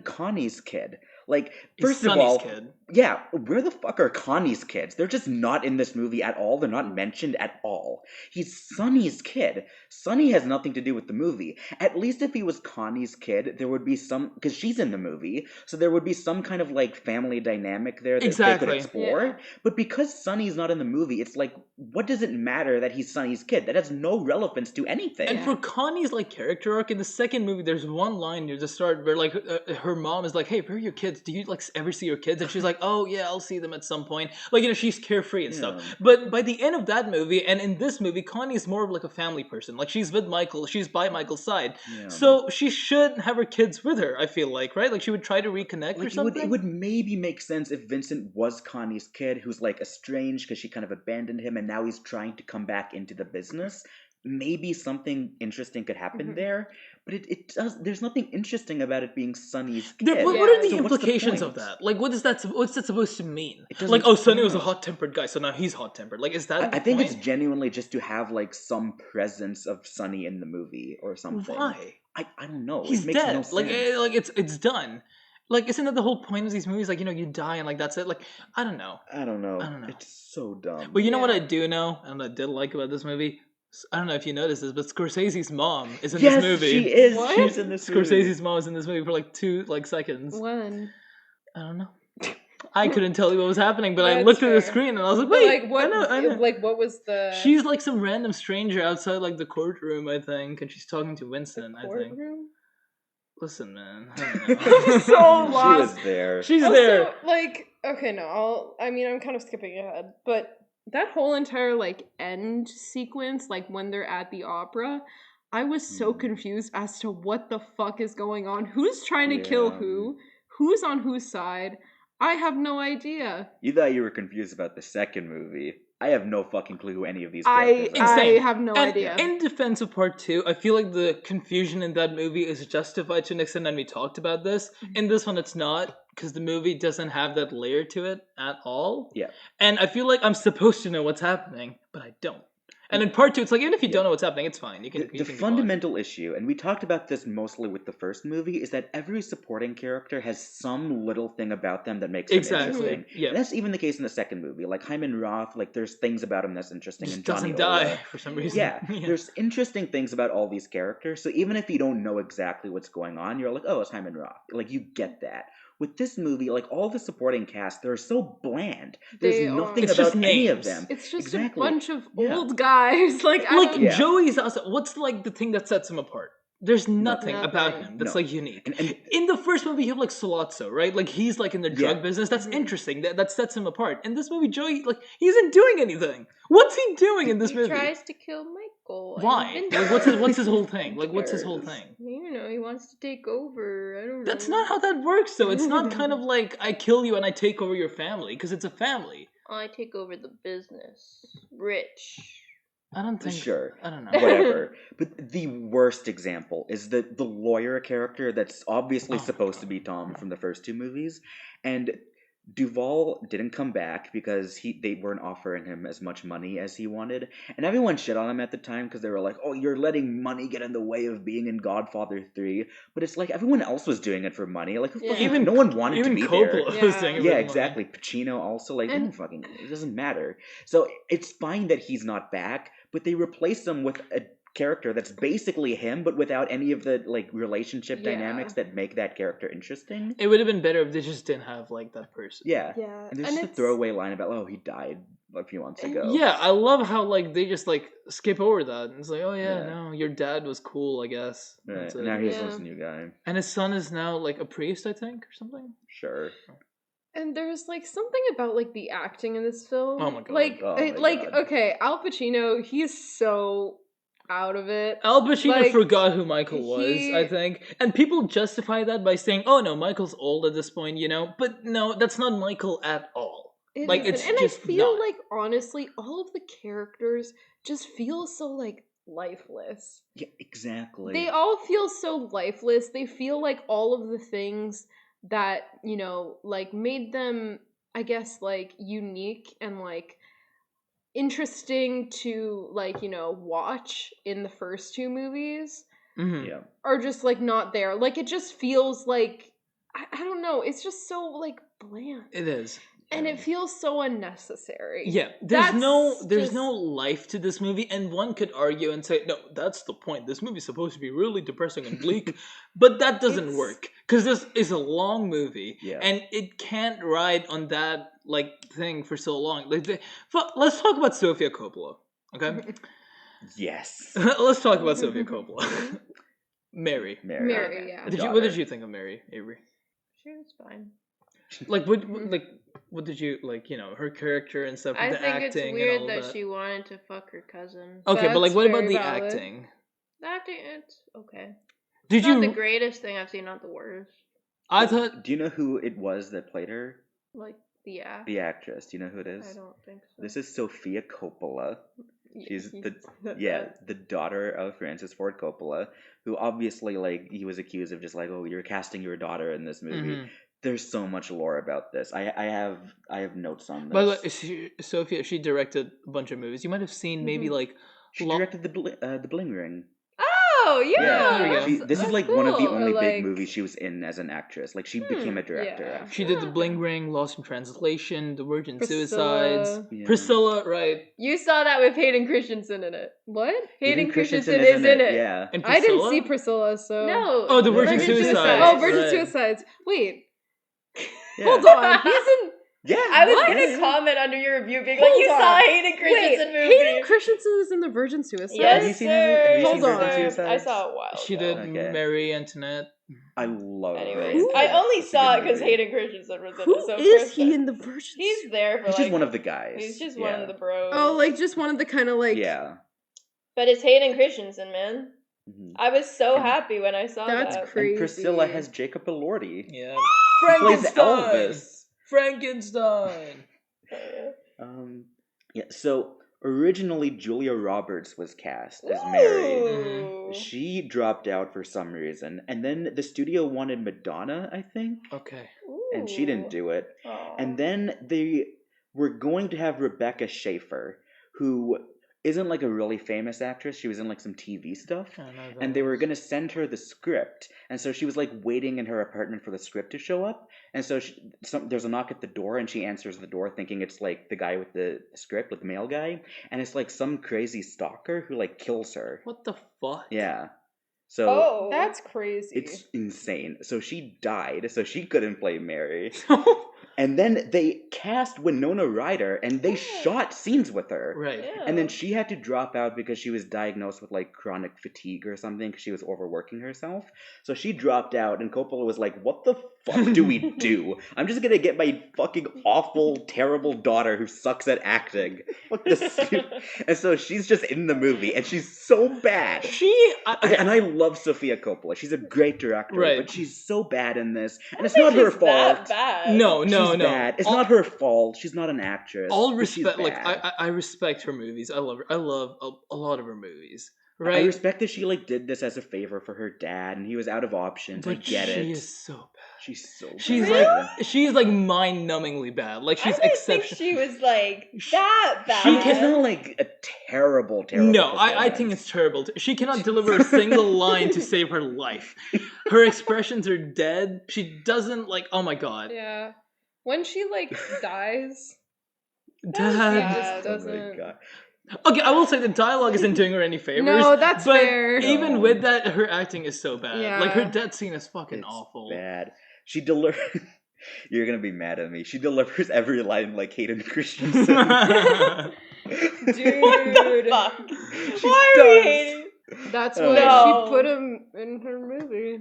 Connie's kid. Like, first of Sonny's all, kid. Yeah, where the fuck are Connie's kids? They're just not in this movie at all. They're not mentioned at all. He's Sonny's kid. Sonny has nothing to do with the movie. At least if he was Connie's kid, there would be some... Because she's in the movie, so there would be some kind of, like, family dynamic there that they could explore. But because Sonny's not in the movie, it's like, what does it matter that he's Sonny's kid? That has no relevance to anything. And for Connie's, like, character arc, in the second movie, there's one line near the start where, like, her mom is like, hey, where are your kids? Do you, like, ever see your kids? And she's like, oh, yeah, I'll see them at some point. Like, you know, she's carefree and stuff. But by the end of that movie, and in this movie, Connie's more of, like, a family person. Like, she's with Michael. She's by Michael's side. So she should have her kids with her, I feel like, right? Like, she would try to reconnect, like, or something. It would maybe make sense if Vincent was Connie's kid, who's, like, estranged because she kind of abandoned him, and now he's trying to come back into the business. Maybe something interesting could happen there, but it does. There's nothing interesting about it being Sonny's kid. What are the implications of that? Like, what's that supposed to mean? Like, oh, Sonny was a hot-tempered guy, so now he's hot-tempered. Like, is that? I think it's genuinely just to have, like, some presence of Sonny in the movie or something. Why? I don't know. He's it makes dead. No sense. Like it's done. Like, isn't that the whole point of these movies? Like, you know, you die and, like, that's it. Like, I don't know. It's so dumb. But you know what I do know, and I did like about this movie? I don't know if you noticed this, but Scorsese's mom is in this movie. Yes, she is. What? She's in this movie. Scorsese's mom is in this movie for, like, 2 seconds. When? I don't know. I couldn't tell you what was happening, but I looked at the screen and I was like, wait, like, what? I know. Like, what was the... She's, like, some random stranger outside, like, the courtroom, I think, and she's talking to Winston, I think. Listen, man. I'm so lost. She was there. She's there. Like, okay, no, I'm kind of skipping ahead, but that whole entire, like, end sequence, like, when they're at the opera, I was so confused as to what the fuck is going on. Who's trying to kill who? Who's on whose side? I have no idea. You thought you were confused about the second movie. I have no fucking clue who any of these characters are. I have no idea. In defense of part 2, I feel like the confusion in that movie is justified to an extent, and we talked about this. In this one, it's not, because the movie doesn't have that layer to it at all. Yeah. And I feel like I'm supposed to know what's happening, but I don't. And in part 2, it's like, even if you don't know what's happening, it's fine. You can. The fundamental issue, and we talked about this mostly with the first movie, is that every supporting character has some little thing about them that makes them interesting. Yeah. And that's even the case in the second movie. Like Hyman Roth, like there's things about him that's interesting. He and doesn't die for some reason. Yeah, there's interesting things about all these characters. So even if you don't know exactly what's going on, you're like, oh, it's Hyman Roth. Like, you get that. With this movie, like all the supporting cast, they're so bland. There's nothing it's about just any names. of them. It's just exactly. a bunch of old guys. Like Joey's also. What's like the thing that sets him apart? There's nothing about him that's like unique. And in the first movie, you have like Sollozzo, right? Like he's like in the drug business. That's interesting. That sets him apart. In this movie, Joey, like he isn't doing anything. What's he doing in this movie? He tries to kill Michael. Why? Like what's his whole thing? Like what's his whole thing? You know, he wants to take over. I don't know. That's not how that works, though. It's not kind of like I kill you and I take over your family because it's a family. I take over the business. Rich. I don't think. Sure. I don't know. Whatever. But the worst example is the lawyer character that's obviously supposed to be Tom from the first two movies. And Duvall didn't come back because they weren't offering him as much money as he wanted. And everyone shit on him at the time because they were like, oh, you're letting money get in the way of being in Godfather 3. But it's like everyone else was doing it for money. Like, even no one wanted to be Coppola there. was doing it for exactly. money. Pacino also, like, it doesn't matter. So it's fine that he's not back, but they replaced him with a character that's basically him, but without any of the like relationship dynamics that make that character interesting. It would have been better if they just didn't have like that person. Yeah. And there's just a throwaway line about, oh, he died a few months ago. Yeah, I love how like they just like skip over that. And it's like, oh no, your dad was cool, I guess. Right. Now he's this new guy. And his son is now like a priest, I think, or something. Sure. And there's like something about like the acting in this film. Oh my god. Like okay, Al Pacino, he's so out of it. Al Pacino forgot who Michael was, I think. And people justify that by saying, oh no, Michael's old at this point, you know? But no, that's not Michael at all. It's and just I feel not. like, honestly, all of the characters just feel so, like, lifeless. Yeah, exactly. They all feel so lifeless. They feel like all of the things that, you know, like, made them, I guess, like, unique and, like, interesting to like, you know, watch in the first two movies are just like not there. Like it just feels like I don't know, it's just so like bland. It is. And it feels so unnecessary. Yeah, there's no life to this movie, and one could argue and say, no, that's the point. This movie's supposed to be really depressing and bleak, but that doesn't work because this is a long movie, and it can't ride on that like thing for so long. Like, let's talk about Sofia Coppola, okay? Yes. Let's talk about Sofia Coppola. Mary, yeah. What did you think of Mary, Avery? She was fine. What did you like? You know, her character and stuff. I the think acting it's weird and all that she wanted to fuck her cousin. Okay, but like, what about the valid. acting? The acting, it's okay. Did Not the greatest thing I've seen, not the worst. I thought. Do you know who it was that played her? Like the actress. Do you know who it is? I don't think so. This is Sofia Coppola. She's the daughter of Francis Ford Coppola, who obviously like he was accused of just like, oh, you're casting your daughter in this movie. Mm-hmm. There's so much lore about this. I have notes on this. By the way, Sophia, she directed a bunch of movies. You might have seen maybe like she directed the Bling Ring. Oh yeah, this is like cool. One of the only big movies she was in as an actress. Like she became a director. Yeah. She did the Bling Ring, Lost in Translation, The Virgin Suicides, Priscilla, right? You saw that with Hayden Christensen in it. What? Hayden Christensen is in it. Yeah. And I didn't see Priscilla, so no. Oh, The Virgin Suicides. Oh, Virgin Suicides. Wait. Hold on. He's in. Yeah, I was gonna comment under your review being like, you saw Hayden Christensen movie. Hayden Christensen is in The Virgin Suicides? Yes, have you seen Virgin Suicides? I saw it a while She did Mary Antoinette. I love it. Anyways, I only saw it because Hayden Christensen was in it. Who is he in The Virgin? He's there for He's like... just one of the guys. He's just one of the bros. Oh, like just one of the kind of like... Yeah. But it's Hayden Christensen, man. Mm-hmm. I was so happy when I saw that. That's crazy. And Priscilla has Jacob Elordi. Yeah. Frankenstein. Frankenstein. So originally Julia Roberts was cast as Mary. Mm-hmm. She dropped out for some reason, and then the studio wanted Madonna, I think. Okay. And she didn't do it. Aww. And then they were going to have Rebecca Schaefer, who isn't like a really famous actress. She was in like some TV stuff. And they were going to send her the script. And so she was like waiting in her apartment for the script to show up. And so there's a knock at the door, and she answers the door thinking it's like the guy with the script, like the male guy. And it's like some crazy stalker who like kills her. What the fuck? Yeah. So that's crazy. It's insane. So she died, so she couldn't play Mary. And then they cast Winona Ryder, and they shot scenes with her. Right. Yeah. And then she had to drop out because she was diagnosed with like chronic fatigue or something because she was overworking herself. So she dropped out, and Coppola was like, "What the fuck do we do? I'm just gonna get my fucking awful, terrible daughter who sucks at acting. Fuck this." And so she's just in the movie, and she's so bad. And I love Sofia Coppola. She's a great director, right. but she's so bad in this, and it's not her fault. That bad. No. Bad. It's not her fault. She's not an actress. All respect, like I respect her movies. I love her. I love a lot of her movies. Right. I respect that she like did this as a favor for her dad, and he was out of options. But I get it. She is so bad. She's like mind-numbingly bad. Like she's exceptional. Think she was like that bad. It's not like a terrible. No, I think it's terrible. She cannot deliver a single line to save her life. Her expressions are dead. She doesn't like. Oh my god. Yeah. When she like dies, that just doesn't. Oh my god. Okay, I will say the dialogue isn't doing her any favors. No, that's but fair. Even with that, her acting is so bad. Yeah. Like her death scene is fucking awful. Bad. She delivers. You're gonna be mad at me. She delivers every line like Hayden Christensen. Dude, what the fuck? Why are we hating? That's why she put him in her movie.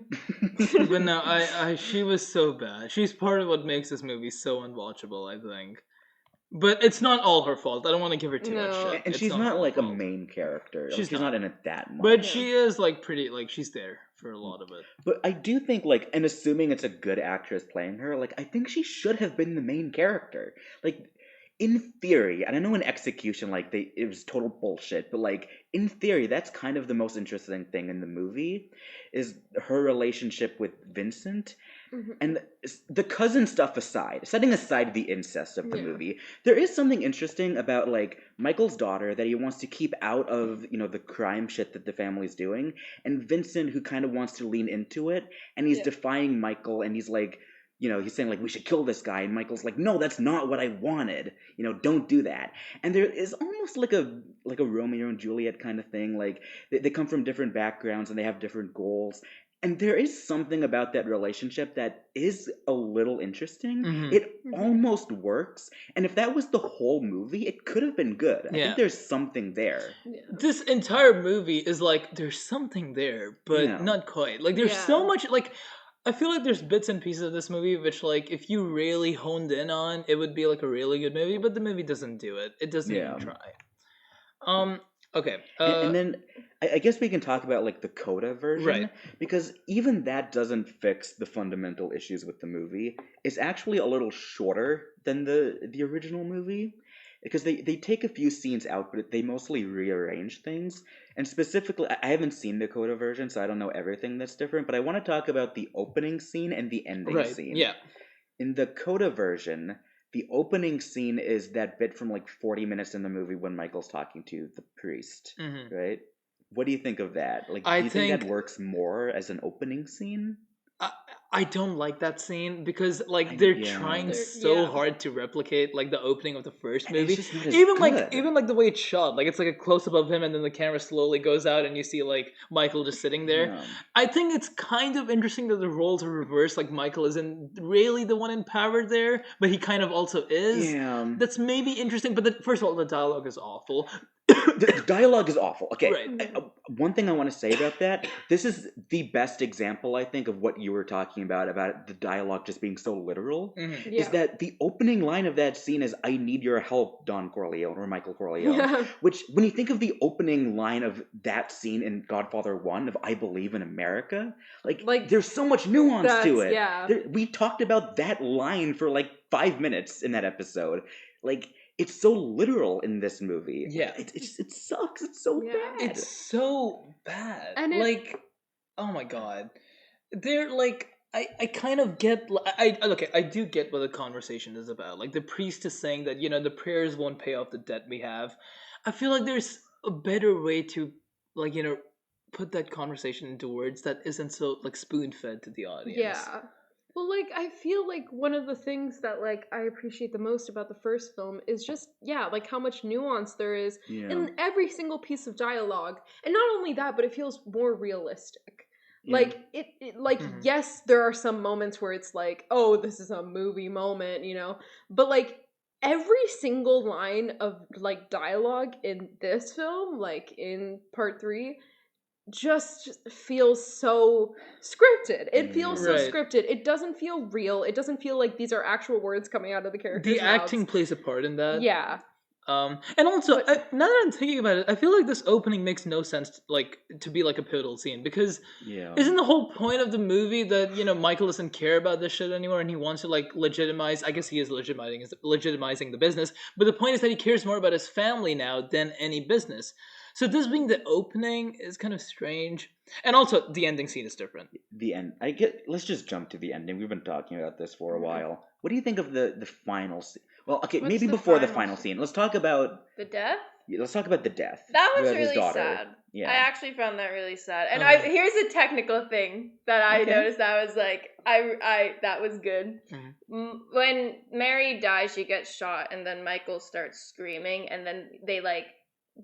But no, she was so bad. She's part of what makes this movie so unwatchable, I think. But it's not all her fault. I don't want to give her too much shit. And she's not like a main character. She's not in it that much. But she is like pretty, like she's there for a lot of it. But I do think like, and assuming it's a good actress playing her, like I think she should have been the main character. Like in theory, and I know in execution, like it was total bullshit, but like in theory, that's kind of the most interesting thing in the movie, is her relationship with Vincent. Mm-hmm. And the cousin stuff aside, setting aside the incest of the movie, there is something interesting about like Michael's daughter that he wants to keep out of, the crime shit that the family's doing, and Vincent who kind of wants to lean into it, and he's defying Michael, and he's like, he's saying like, we should kill this guy, and Michael's like, no, that's not what I wanted, don't do that. And there is almost like a Romeo and Juliet kind of thing, like they come from different backgrounds and they have different goals. And there is something about that relationship that is a little interesting. Mm-hmm. It almost works. And if that was the whole movie, it could have been good. I think there's something there. Yeah. This entire movie is like, there's something there, but not quite. Like, there's so much, like, I feel like there's bits and pieces of this movie which, like, if you really honed in on, it would be, like, a really good movie, but the movie doesn't do it. It doesn't even try. Okay. And then I guess we can talk about like the Coda version, right? Because even that doesn't fix the fundamental issues with the movie. It's actually a little shorter than the original movie, because they take a few scenes out, but they mostly rearrange things. And specifically, I haven't seen the Coda version, so I don't know everything that's different. But I want to talk about the opening scene and the ending scene. Yeah. In the Coda version, the opening scene is that bit from like 40 minutes in the movie when Michael's talking to the priest, right? What do you think of that? Like, do you think that works more as an opening scene? I don't like that scene because like they're trying so hard to replicate like the opening of the first movie. Even like the way it's shot, like it's like a close up of him and then the camera slowly goes out and you see like Michael just sitting there. Yeah. I think it's kind of interesting that the roles are reversed. Like Michael isn't really the one in power there, but he kind of also is. Yeah. That's maybe interesting, but first of all, the dialogue is awful. The dialogue is awful. Okay, right. One thing I want to say about that, this is the best example, I think, of what you were talking about the dialogue just being so literal, is that the opening line of that scene is, "I need your help, Don Corleone," or Michael Corleone, which, when you think of the opening line of that scene in Godfather 1 of "I Believe in America," like there's so much nuance to it. Yeah. We talked about that line for like 5 minutes in that episode. Like, it's so literal in this movie. Yeah. It sucks. It's so bad. It's so bad. And oh my god. They're like, I kind of get, I do get what the conversation is about. Like, the priest is saying that, the prayers won't pay off the debt we have. I feel like there's a better way to, like, put that conversation into words that isn't so, like, spoon-fed to the audience. Yeah. Well, like, I feel like one of the things that, like, I appreciate the most about the first film is just, like, how much nuance there is in every single piece of dialogue. And not only that, but it feels more realistic. Yeah. Like, yes, there are some moments where it's like, oh, this is a movie moment, But, like, every single line of, like, dialogue in this film, like, in part 3, just feels so scripted. It feels so scripted. It doesn't feel real. It doesn't feel like these are actual words coming out of the characters' The acting plays a part in that. Yeah. And also, now that I'm thinking about it, I feel like this opening makes no sense, to be like a pivotal scene, because isn't the whole point of the movie that, Michael doesn't care about this shit anymore and he wants to, like, legitimize, I guess he is legitimizing the business, but the point is that he cares more about his family now than any business. So this being the opening is kind of strange. And also, the ending scene is different. The end. Let's just jump to the ending. We've been talking about this for a while. What do you think of the final scene? Well, okay, maybe before the final scene. Let's talk about... The death? Yeah, let's talk about the death. That was really sad. Yeah. I actually found that really sad. And here's a technical thing that I noticed that was like, that was good. Mm-hmm. When Mary dies, she gets shot, and then Michael starts screaming, and then they, like,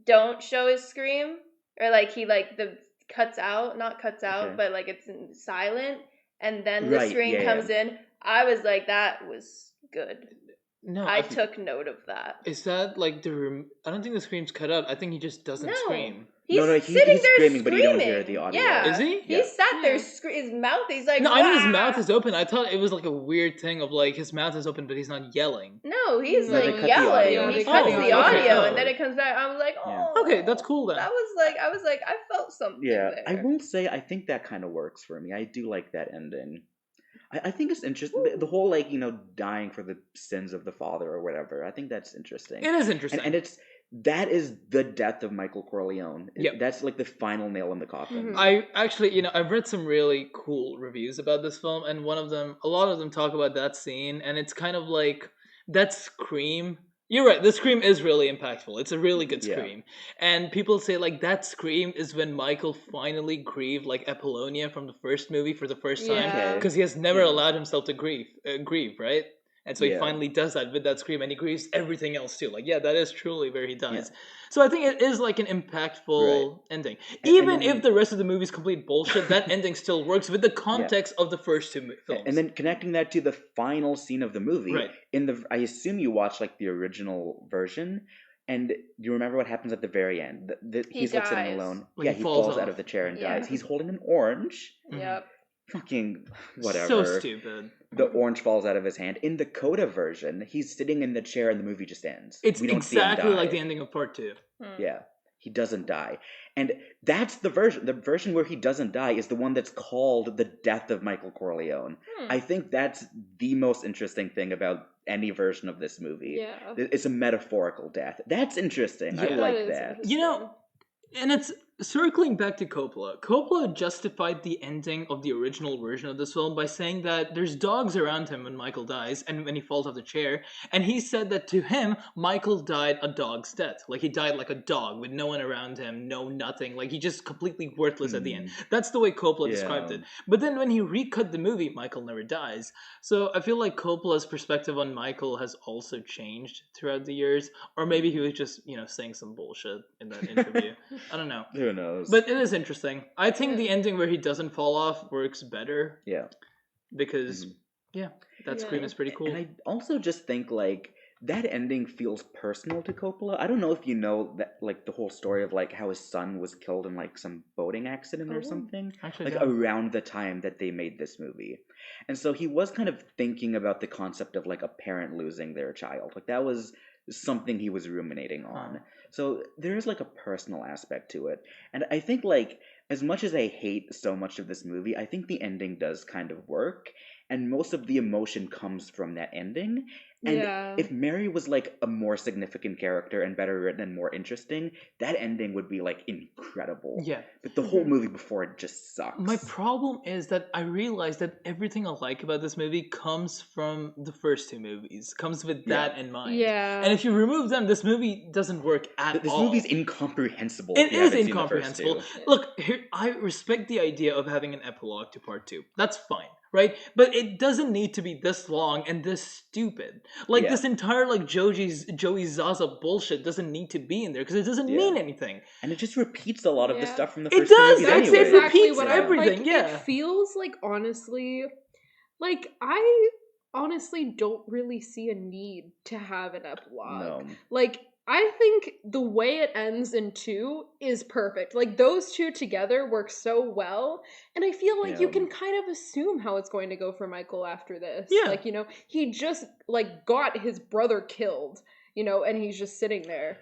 don't show his scream, or like he like the cuts out, but like it's silent, and then the scream comes in. I was like, that was good. No, I took note of that. Is that like I don't think the scream's cut out. I think he just doesn't scream. He's sitting there screaming, but you don't hear the audio. Yeah. Is he? He sat there, his mouth, he's like, no, I know his mouth is open. I thought it was like a weird thing of like, his mouth is open, but he's not yelling. No, he's like yelling. He cuts the audio, and then it comes back. I was like, oh. Okay, that's cool then. I was like, I felt something there. I will say, I think that kind of works for me. I do like that ending. I think it's interesting. The whole, like, dying for the sins of the father or whatever. I think that's interesting. It is interesting. And that is the death of Michael Corleone. Yep. That's like the final nail in the coffin. Mm-hmm. I actually, I've read some really cool reviews about this film, and a lot of them talk about that scene, and it's kind of like, that scream. You're right, the scream is really impactful. It's a really good scream. Yeah. And people say, like, that scream is when Michael finally grieved, like, Apollonia from the first movie for the first time. Because he has never allowed himself to grieve, right? And so he finally does that with that scream, and he grieves everything else too. Like, that is truly where he dies. Yeah. So I think it is like an impactful ending. Even if the rest of the movie is complete bullshit, that ending still works with the context of the first two films. And then connecting that to the final scene of the movie. Right. I assume you watched like the original version. And do you remember what happens at the very end? He's like sitting alone. Like he falls out of the chair and dies. He's holding an orange. Yep. Fucking whatever. So stupid. The orange falls out of his hand. In the Coda version, he's sitting in the chair and the movie just ends. It's exactly like the ending of part 2. Yeah. He doesn't die. And that's the version. The version where he doesn't die is the one that's called The Death of Michael Corleone. I think that's the most interesting thing about any version of this movie. Yeah. It's a metaphorical death. That's interesting. I like that. And it's circling back to Coppola. Coppola justified the ending of the original version of this film by saying that there's dogs around him when Michael dies and when he falls off the chair. And he said that to him, Michael died a dog's death. Like, he died like a dog with no one around him, no nothing. Like, he just completely worthless at the end. That's the way Coppola described it. But then when he recut the movie, Michael never dies. So I feel like Coppola's perspective on Michael has also changed throughout the years. Or maybe he was just, saying some bullshit in that interview. I don't know. Who knows? But it is interesting. I think the ending where he doesn't fall off works better. Yeah. Because, that scream is pretty cool. And I also just think, like, that ending feels personal to Coppola. I don't know if you know that, like, the whole story of, like, how his son was killed in, like, some boating accident or something. Actually, like, around the time that they made this movie. And so he was kind of thinking about the concept of, like, a parent losing their child. Like, that was something he was ruminating on. So there is like a personal aspect to it. And I think, like, as much as I hate so much of this movie, I think the ending does kind of work. And most of the emotion comes from that ending. And if Mary was, like, a more significant character and better written and more interesting, that ending would be, like, incredible. Yeah. But the whole movie before it just sucks. My problem is that I realize that everything I like about this movie comes from the first two movies. Comes with that in mind. Yeah. And if you remove them, this movie doesn't work at all. This movie's incomprehensible. It is incomprehensible. Look, here, I respect the idea of having an epilogue to part 2. That's fine. right? But it doesn't need to be this long and this stupid. Like this entire like Joey Zaza bullshit doesn't need to be in there because it doesn't mean anything. And it just repeats a lot of the stuff from the first two movies anyway. anyway. It repeats everything. Like, it feels like, honestly, like I honestly don't really see a need to have an epilogue. No. Like, I think the way it ends in 2 is perfect. Like, those two together work so well. And I feel like you can kind of assume how it's going to go for Michael after this. Yeah. Like, you know, he just, like, got his brother killed, you know, and he's just sitting there.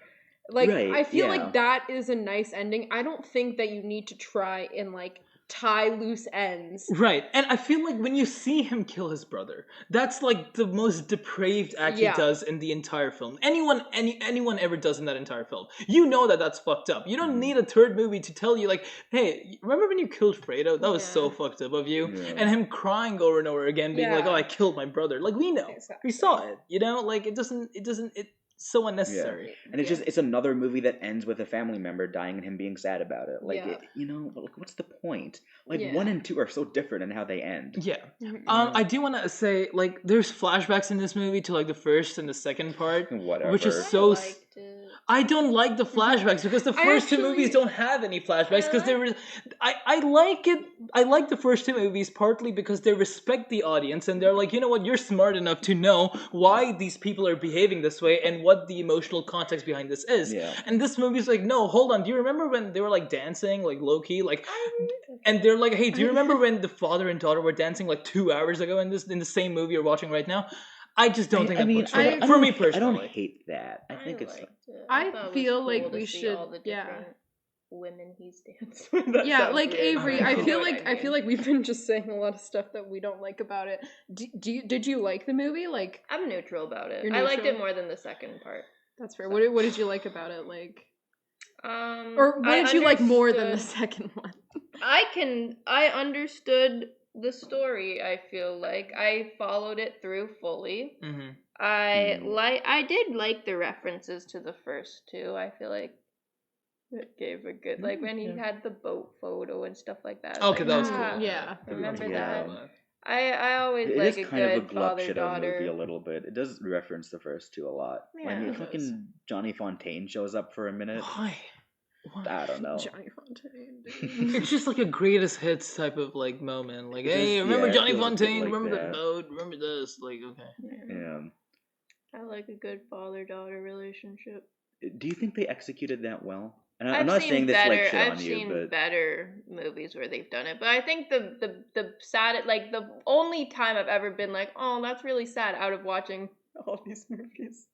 Like, I feel like that is a nice ending. I don't think that you need to try and, like, tie loose ends. Right. And I feel like when you see him kill his brother, that's like the most depraved act he does in the entire film. Anyone ever does in that entire film. You know that that's fucked up. You don't need a third movie to tell you like, hey, remember when you killed Fredo? That was so fucked up of you. Yeah. And him crying over and over again, being like, oh, I killed my brother. Like, we know. Exactly. We saw it. You know? Like, it's so unnecessary. Yeah. And it's another movie that ends with a family member dying and him being sad about it. Like, what's the point? Like, 1 and 2 are so different in how they end. Yeah. I do want to say, like, there's flashbacks in this movie to, like, the first and the second part. Whatever. Which is so... I don't like the flashbacks because the first two movies don't have any flashbacks because they were. I like it. I like the first two movies partly because they respect the audience and they're like, you know what, you're smart enough to know why these people are behaving this way and what the emotional context behind this is. Yeah. And this movie's like, no, hold on. Do you remember when they were like dancing like low key, like, and they're like, hey, do you remember when the father and daughter were dancing like 2 hours ago in the same movie you're watching right now? I just don't think that works for me personally. I don't hate that. I think it's. I feel like we should. All the different women he's danced with. Yeah, like weird. Avery. I feel like we've been just saying a lot of stuff that we don't like about it. Did you like the movie? Like, I'm neutral about it. I liked it more than the second part. That's fair. So. What did you like about it? Like, or what did you like more than the second one? I understood the story. I feel like I followed it through fully. Mm-hmm. I did like the references to the first two. I feel like it gave a good like when he had the boat photo and stuff like that. Okay, that was cool. Yeah, remember that. I always it like a good father-daughter movie a little bit. It does reference the first two a lot. Yeah, when fucking Johnny Fontaine shows up for a minute. Why? I don't know. Johnny Fontaine. It's just like a greatest hits type of like moment. Like, hey, remember Johnny Fontaine? Like remember the boat? Remember this? Like, okay. Yeah. I like a good father-daughter relationship. Do you think they executed that well? And I'm not saying this like shit on you, but I've seen better movies where they've done it. But I think the sad, like the only time I've ever been like, oh, that's really sad out of watching all these movies,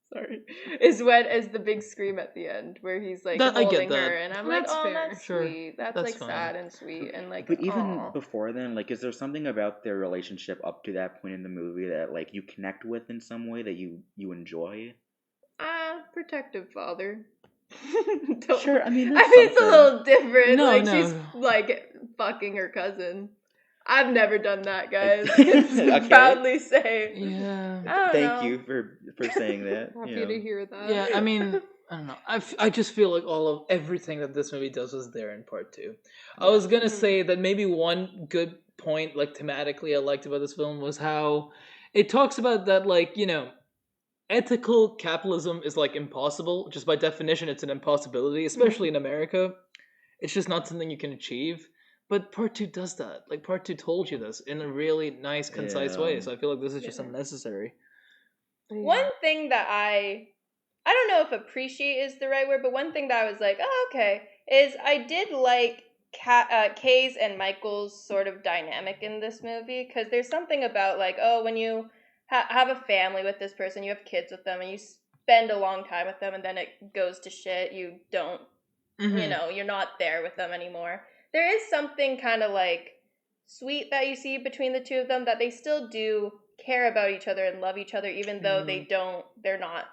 is the big scream at the end where he's like holding her, and I'm like, oh, that's sweet. That's like fine. Sad and sweet, and like. But even before then, like, is there something about their relationship up to that point in the movie that like you connect with in some way that you enjoy? Protective father. Sure, I mean it's a little different. She's like fucking her cousin. I've never done that, guys. Okay. Proudly say. Yeah. Thank you for saying that. Happy to hear that. Yeah, I mean, I don't know. I just feel like everything that this movie does was there in part two. I was gonna say that maybe one good point, like thematically, I liked about this film was how it talks about that, like, you know, ethical capitalism is like impossible. Just by definition, it's an impossibility, especially in America. It's just not something you can achieve. But part two does that. Like, part two told you this in a really nice, concise way. So I feel like this is just unnecessary. One thing that I don't know if appreciate is the right word, but one thing that I was like, oh, okay, is I did like Kay's and Michael's sort of dynamic in this movie. Because there's something about, like, oh, when you have a family with this person, you have kids with them, and you spend a long time with them, and then it goes to shit. You don't, you know, you're not there with them anymore. There is something kind of like sweet that you see between the two of them, that they still do care about each other and love each other, even though they're not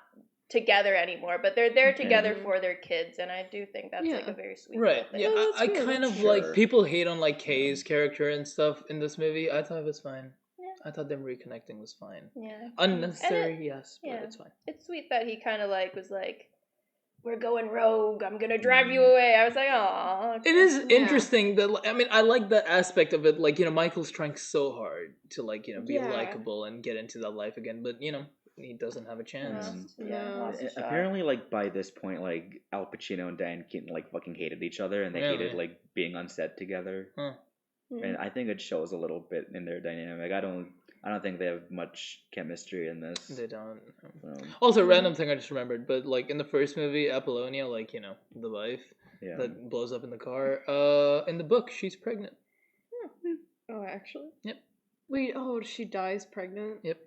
together anymore, but they're there together for their kids, and I do think that's like a very sweet thing. Yeah, I kind of like, people hate on like Kay's character and stuff in this movie. I thought it was fine. I thought them reconnecting was fine. Yeah. Unnecessary, yes, but it's fine. It's sweet that he kind of like was like, we're going rogue. I'm gonna drive you away. I was like, oh. It is interesting that I like that aspect of it. Like, Michael's trying so hard to be likable and get into that life again, but he doesn't have a chance. Apparently, by this point, Al Pacino and Diane Keaton fucking hated each other, and they hated being on set together. Huh. And I think it shows a little bit in their dynamic. I don't think they have much chemistry in this. They don't. Also, random thing I just remembered, but in the first movie, Apollonia, the wife that blows up in the car. In the book, she's pregnant. Oh, actually? Yep. Wait. Oh, she dies pregnant. Yep.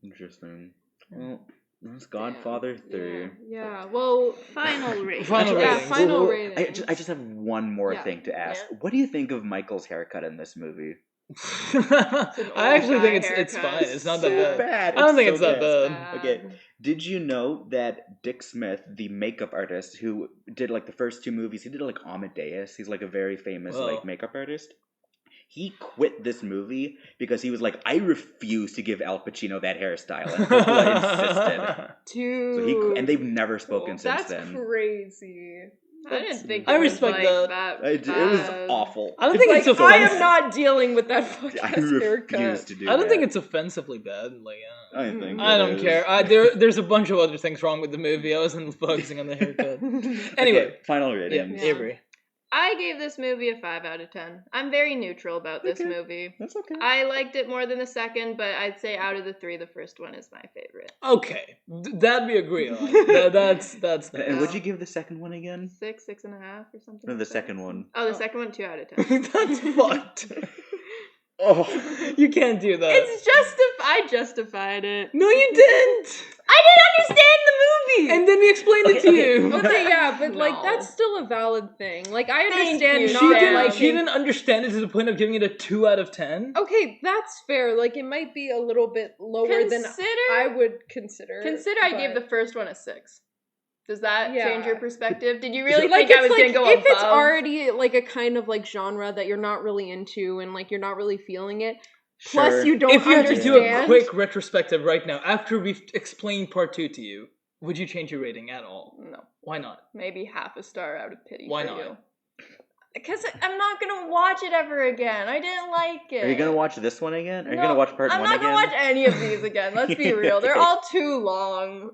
Interesting. Well, that's Godfather 3. Yeah. Well, final rating. Final rating. I just have one more thing to ask. Yeah. What do you think of Michael's haircut in this movie? I actually think it's fine. It's not that bad. I don't think it's that bad. Okay. Did you know that Dick Smith, the makeup artist who did the first 2 movies, he did Amadeus. He's a very famous makeup artist. He quit this movie because he was like, I refuse to give Al Pacino that hairstyle. And Coppola insisted. Dude. So and they've never spoken since then. That's crazy. I didn't think I respect that. It was awful. I don't think it's offensive. I am not dealing with that fucking haircut. I don't think it's offensively bad. I don't care. There's a bunch of other things wrong with the movie. I wasn't focusing on the haircut. Anyway, okay, final rating. Yeah. Avery. I gave this movie a 5 out of 10. I'm very neutral about this movie. That's okay. I liked it more than the second, but I'd say out of the 3, the first one is my favorite. Okay, that we agree on. That's nice. And what'd you give the second one again? 6.5 or something. No, the second one. Oh, the second one, 2 out of 10. That's fucked. Oh, you can't do that. It's I justified it. No, you didn't. I didn't understand the movie. And then we explained it to you. Okay, yeah, but that's still a valid thing. I understand. She didn't understand it to the point of giving it a 2 out of 10. Okay, that's fair. It might be a little bit lower than I would consider. I gave the first one a 6. Does that change your perspective? Did you really think I was going to go above? If it's already a kind of genre that you're not really into and you're not really feeling it, sure. Plus you don't understand. If you had to do a quick retrospective right now, after we've explained part 2 to you, would you change your rating at all? No. Why not? Maybe half a star out of pity Why for not? you. Because I'm not going to watch it ever again. I didn't like it. Are you going to watch this one again? Are you going to watch part 1 again? I'm not going to watch any of these again. Let's be real. They're all too long.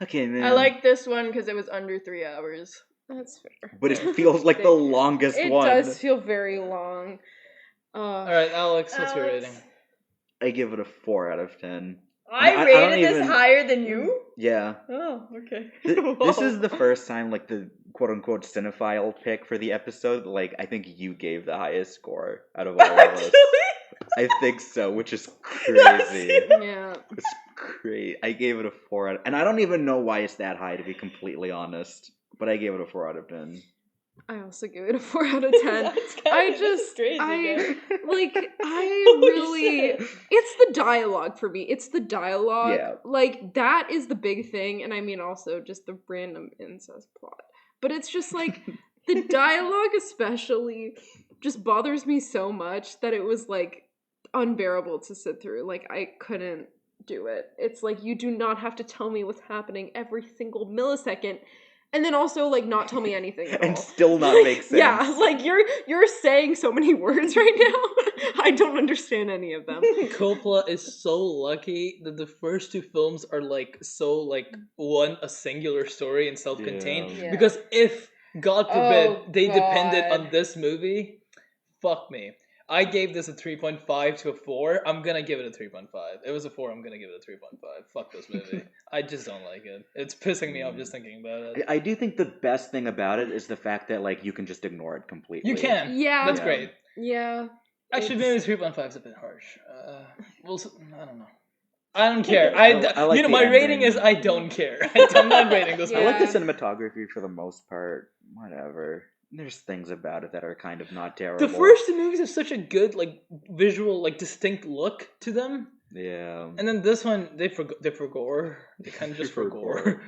Okay, man. I like this one because it was under 3 hours. That's fair. But it feels like the longest one. It does feel very long. All right, Alex, what's your rating? I give it a 4 out of 10. I rated this higher than you? Yeah. Oh, okay. This is the first time, the quote-unquote cinephile pick for the episode. I think you gave the highest score out of all of us. I think so, which is crazy. Yeah. It's great. I gave it a 4 out of... And I don't even know why it's that high, to be completly honest. But I gave it a 4 out of 10. I also give it a 4 out of 10. It's the dialogue for me. It's the dialogue. Yeah. That is the big thing. And I mean also just the random incest plot. But it's just the dialogue especially just bothers me so much that it was unbearable to sit through. I couldn't do it. It's you do not have to tell me what's happening every single millisecond. And then also, not tell me anything at all. And still not make sense. Yeah, you're saying so many words right now. I don't understand any of them. Coppola is so lucky that the first 2 films are, a singular story and self-contained. Yeah. Because if, God forbid, they depended on this movie, fuck me. I gave this a 3.5 to a 4. I'm gonna give it a 3.5. It was a 4. I'm gonna give it a 3.5. Fuck this movie. I just don't like it. It's pissing me off just thinking about it. I do think the best thing about it is the fact that you can just ignore it completely. You can. Yeah. That's great. Yeah. Actually, maybe 3.5 is a bit harsh. I don't know. I don't care. My rating is I don't care. I'm not rating this movie. I like the cinematography for the most part. Whatever. There's things about it that are kind of not terrible. The first 2 movies have such a good, visual, distinct look to them. Yeah. And then this one, they forgot. They kind of just forgot.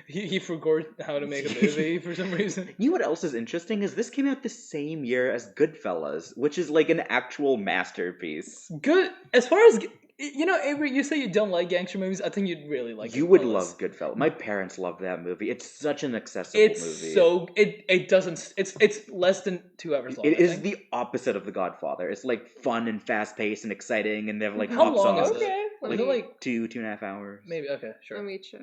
He forgot how to make a movie for some reason. You know what else is interesting is this came out the same year as Goodfellas, which is an actual masterpiece. Good. As far as You know, Avery, you say you don't like gangster movies. I think you'd really like. You would love Goodfellas. My parents love that movie. It's such an accessible movie. It doesn't. It's less than 2 hours long. It is the opposite of The Godfather. It's like fun and fast paced and exciting, and they have like how pop long songs. is it? Like 2.5 hours. Maybe sure. Let me check.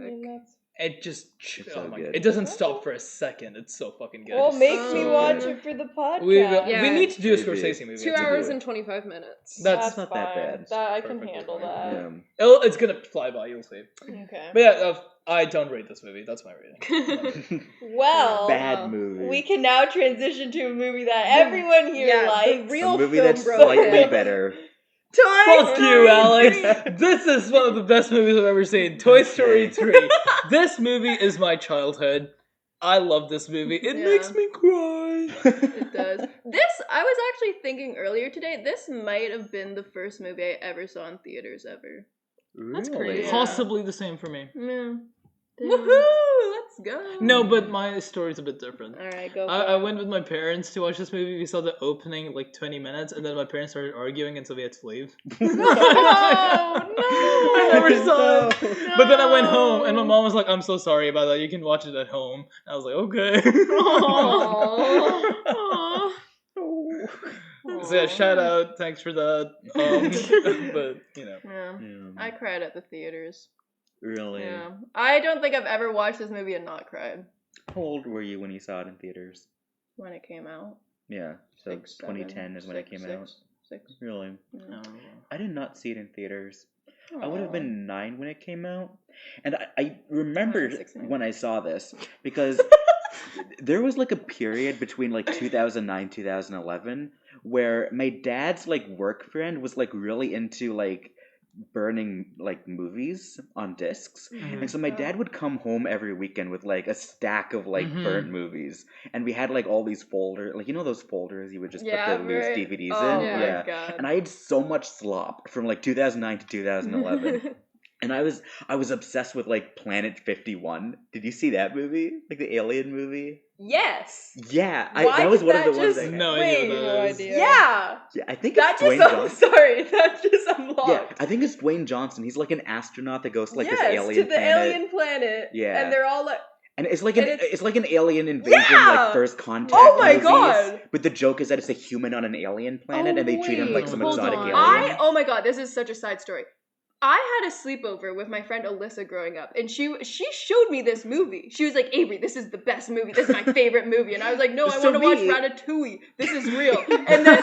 It just so good. It doesn't stop for a second. It's so fucking good. Well, make me watch it for the podcast. We need to do a Scorsese movie. 2 hours and 25 minutes. That's not that bad. I can handle that. Yeah. It's gonna fly by. You'll see. Okay. But yeah, I don't rate this movie. That's my rating. Well, bad movie. We can now transition to a movie that everyone here likes. The real a movie film that's slightly better. Fuck you, Alex! This is one of the best movies I've ever seen. Toy Story 3. This movie is my childhood. I love this movie. It makes me cry. It does. I was actually thinking earlier today, this might have been the first movie I ever saw in theaters ever. That's crazy. Yeah. Possibly the same for me. Yeah. Woohoo! Let's go. No, but my story's a bit different. Alright, go for I it. went with my parents to watch this movie. We saw the opening like 20 minutes, and then my parents started arguing, and so we had to leave. No! I never saw it. No. But then I went home, and my mom was like, "I'm so sorry about that. You can watch it at home." I was like, "Okay." So yeah, shout out. Thanks for that. But you know, I cried at the theaters. Really? Yeah. I don't think I've ever watched this movie and not cried. How old were you when you saw it in theaters? When it came out. Yeah, so 6, 2010 7, is when it came out. 6. Really? Yeah. I did not see it in theaters. Aww. I would have been 9 when it came out. And I remembered when I saw this, because there was like a period between like 2009, 2011, where my dad's like work friend was like really into like burning like movies on discs, and so my dad would come home every weekend with like a stack of like burnt movies, and we had like all these folders, like, you know, those folders you would just put the loose DVDs in. God. And I had so much slop from like 2009 to 2011. And I was obsessed with like Planet 51. Did you see that movie? Like the alien movie? Yes. Yeah, that was one of the ones. No idea. Yeah. I think it's Dwayne Johnson. Sorry, that just unlocked. Yeah, I think it's Dwayne Johnson. He's like an astronaut that goes to like this alien to the planet. alien planet. Yeah, and they're all like. And it's like an alien invasion, like First Contact. Oh my movies. God! But the joke is that it's a human on an alien planet, and they treat him like some exotic alien. Oh my God, this is such a side story. I had a sleepover with my friend Alyssa growing up, and she showed me this movie. She was like, "Avery, this is the best movie. This is my favorite movie." And I was like, "No, I want to watch Ratatouille. This is real." And then,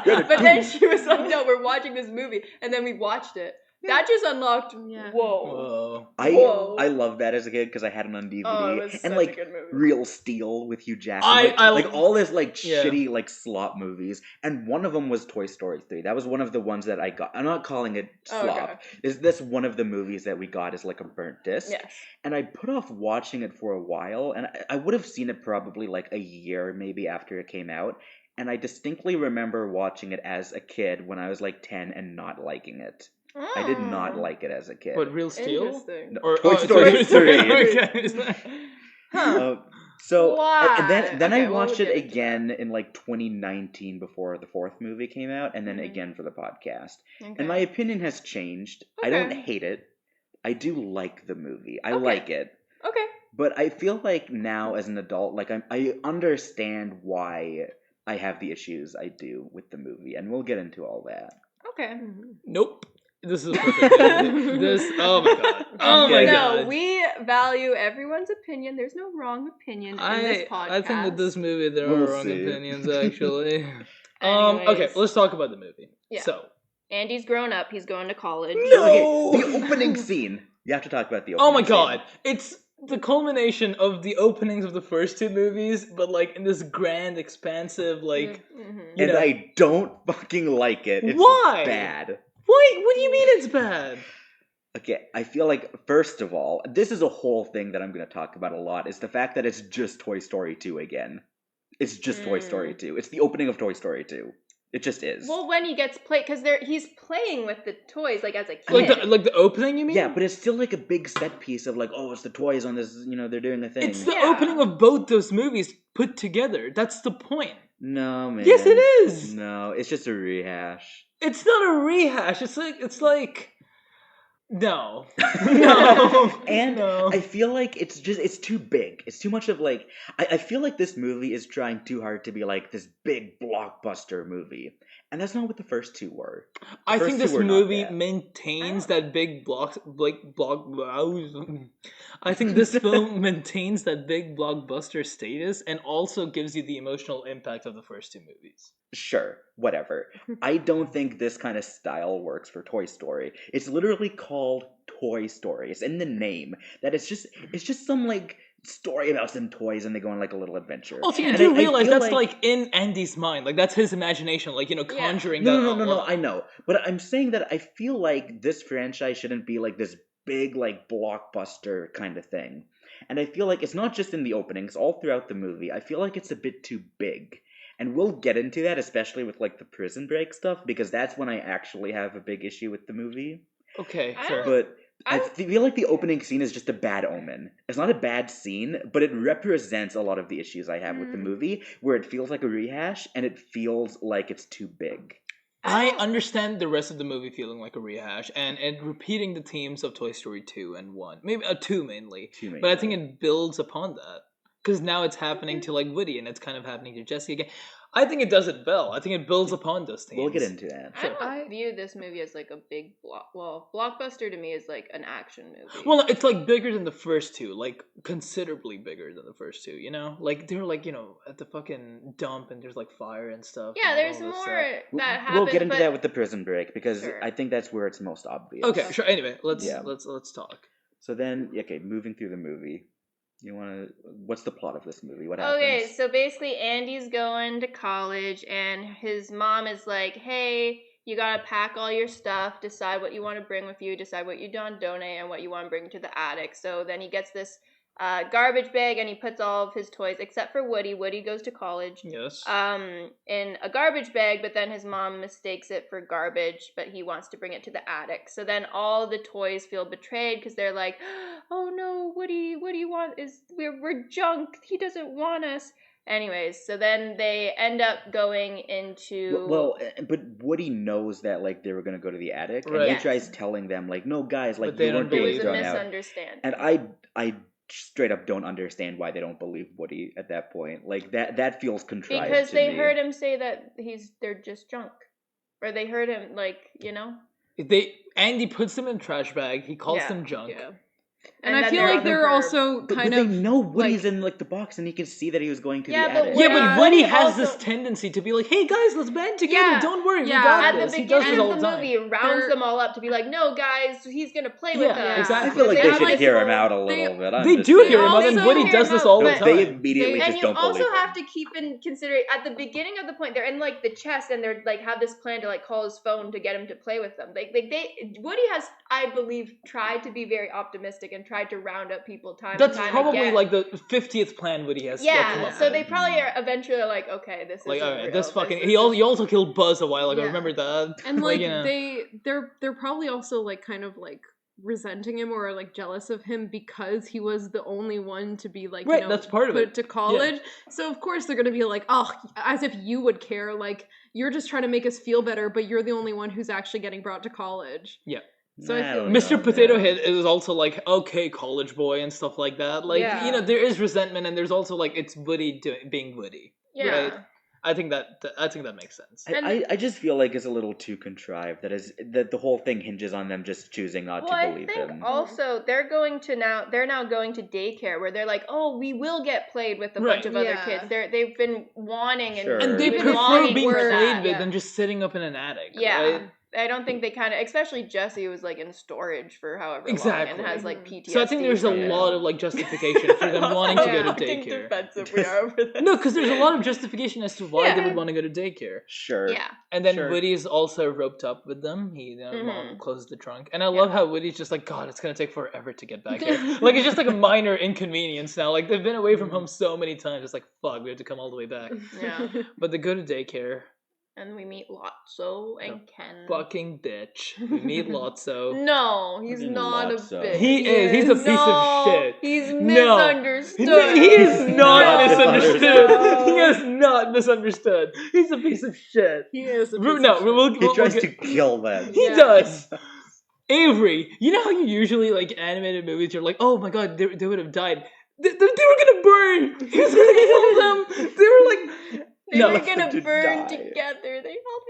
but then she was like, "No, we're watching this movie." And then we watched it. That just unlocked. Yeah. Whoa. I loved that as a kid because I had it on DVD. Oh, it was and such like a good movie. Real Steel with Hugh Jackman. Like all this like shitty like slop movies. And one of them was Toy Story 3. That was one of the ones that I got. I'm not calling it slop. Okay. This one of the movies that we got as like a burnt disc. Yes. And I put off watching it for a while, and I would have seen it probably like a year maybe after it came out. And I distinctly remember watching it as a kid when I was like 10 and not liking it. I did not like it as a kid. What, Real Steel? No, or Toy Story 3. Okay. So and then I watched it again in like 2019 before the fourth movie came out, and then again for the podcast. Okay. And my opinion has changed. I don't hate it. I do like the movie. I like it. Okay. But I feel like now as an adult, like I understand why I have the issues I do with the movie, and we'll get into all that. Okay. Nope. This is perfect. Oh my god. Oh my god. No, we value everyone's opinion. There's no wrong opinion in this podcast. I think with this movie there are wrong opinions, actually. Okay, let's talk about the movie. Yeah. So, Andy's grown up. He's going to college. No! Okay, the opening scene. You have to talk about the opening scene. Oh my god. It's the culmination of the openings of the first two movies, but like in this grand, expansive, like... And I don't fucking like it. It's bad. What do you mean it's bad? Okay, I feel like, first of all, this is a whole thing that I'm going to talk about a lot, is the fact that it's just Toy Story 2 again. It's just Toy Story 2. It's the opening of Toy Story 2. It just is. Well, when he gets because he's playing with the toys like as a kid. Like the opening, you mean? Yeah, but it's still like a big set piece of like, oh, it's the toys on this, they're doing a thing. It's the opening of both those movies put together. That's the point. No, man. Yes, it is. No, it's just a rehash. It's not a rehash. It's like. No. No. And no. I feel like it's too big. It's too much of like I feel like this movie is trying too hard to be like this big blockbuster movie. And that's not what the first two were. I think this movie maintains that big I think this film maintains that big blockbuster status and also gives you the emotional impact of the first two movies. Sure, whatever. I don't think this kind of style works for Toy Story. It's literally called Toy Story. It's in the name. That it's just some like story about some toys and they go on like a little adventure. Also, you do realize that's like in Andy's mind. Like that's his imagination, like, conjuring that. No, I know. But I'm saying that I feel like this franchise shouldn't be like this big like blockbuster kind of thing. And I feel like it's not just in the openings, all throughout the movie. I feel like it's a bit too big. And we'll get into that, especially with like the prison break stuff, because that's when I actually have a big issue with the movie. Okay, sure. But I feel like the opening scene is just a bad omen. It's not a bad scene, but it represents a lot of the issues I have with the movie, where it feels like a rehash and it feels like it's too big. I understand the rest of the movie feeling like a rehash and repeating the themes of Toy Story 2 and 1. Maybe 2 mainly. But I think it builds upon that. Because now it's happening to like Woody and it's kind of happening to Jessie again. I think it does it well. I think it builds upon those themes. We'll get into that. I don't view this movie as like a big blockbuster to me is like an action movie. Well, it's like bigger than the first two, like considerably bigger than the first two, Like they're like, at the fucking dump and there's like fire and stuff. Yeah, there's more that happens. We'll get into that with the prison break because I think that's where it's most obvious. Okay, sure. Anyway, let's talk. So then, moving through the movie. What's the plot of this movie? What happens? Okay, so basically Andy's going to college and his mom is like, hey, you gotta pack all your stuff, decide what you want to bring with you, decide what you don't donate and what you want to bring to the attic. So then he gets this garbage bag and he puts all of his toys, except for Woody. Woody goes to college. Yes. In a garbage bag, but then his mom mistakes it for garbage, but he wants to bring it to the attic. So then all the toys feel betrayed because they're like, oh no, Woody, what do you want? We're junk. He doesn't want us. Anyways, so then they end up going into... Well, but Woody knows that, like, they were going to go to the attic, and he tries telling them, like, no, guys, like, you weren't being thrown out. It was a misunderstanding. And I straight up don't understand why they don't believe Woody at that point. Like, that feels contrived because to they me. heard him say that they're just junk. Or they heard him, like, Andy puts them in a trash bag, he calls them junk. Yeah. And I feel like they're also kind of... They know Woody's in, like, the box, and he can see that he was going to the attic. But Woody has this tendency to be like, hey, guys, let's band together. Don't worry, we got this. He does this all the time. At the beginning of the movie, rounds them all up to be like, no, guys, he's going to play with us. Exactly. I feel like they should hear him out a little bit. They do hear him out, and Woody does this all the time. They immediately just don't believe him. And you also have to keep in consideration, at the beginning of the point, they're in, like, the chest, and they're, like, have this plan to, like, call his phone to get him to play with them. Woody has, I believe, tried to be very optimistic and tried to round up people time and time again. That's probably like the 50th plan Woody has. Yeah, so they probably are eventually like, okay, this is like, all right, real. this fucking. He also killed Buzz a while ago. Remember that? And like they're probably also like kind of like resenting him or like jealous of him because he was the only one to be like that's part of put it. to college. Yeah. So of course they're gonna be like, oh, as if you would care. Like you're just trying to make us feel better, but you're the only one who's actually getting brought to college. Yeah. So I feel Mr. Potato Head is also like, okay, college boy and stuff like that. Like, there is resentment and there's also like, it's Woody being Woody. Yeah. Right? I think that makes sense. I just feel like it's a little too contrived. That the whole thing hinges on them just choosing not to believe him. I think also they're now going to daycare where they're like, oh, we will get played with a bunch of other kids. They've been wanting and they prefer being played with than just sitting up in an attic. Yeah. Right? I don't think they kind of, especially Jessie was like in storage for however long and has like PTSD. So I think there's a lot of like justification for them wanting to go to daycare. Defensive we are over this. No, because there's a lot of justification as to why they would want to go to daycare. Sure. Yeah. And then Woody's also roped up with them. He mom closes the trunk, and I love how Woody's just like, God, it's gonna take forever to get back here. Like it's just like a minor inconvenience now. Like they've been away from home so many times. It's like fuck, we have to come all the way back. Yeah. But they go to daycare. And we meet Lotso and Ken. Fucking bitch. We meet Lotso. No, he's not Lotso. a bitch. He is. He's a piece of shit. He's misunderstood. He is not misunderstood. No. He is not misunderstood. He's a piece of shit. He is a piece of shit. He tries to kill them. He does. Avery, you know how you usually, like, animated movies, you're like, oh my god, they would have died. They were gonna burn! He was gonna kill them! They were like... They were gonna burn together. They held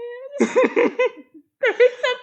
hands.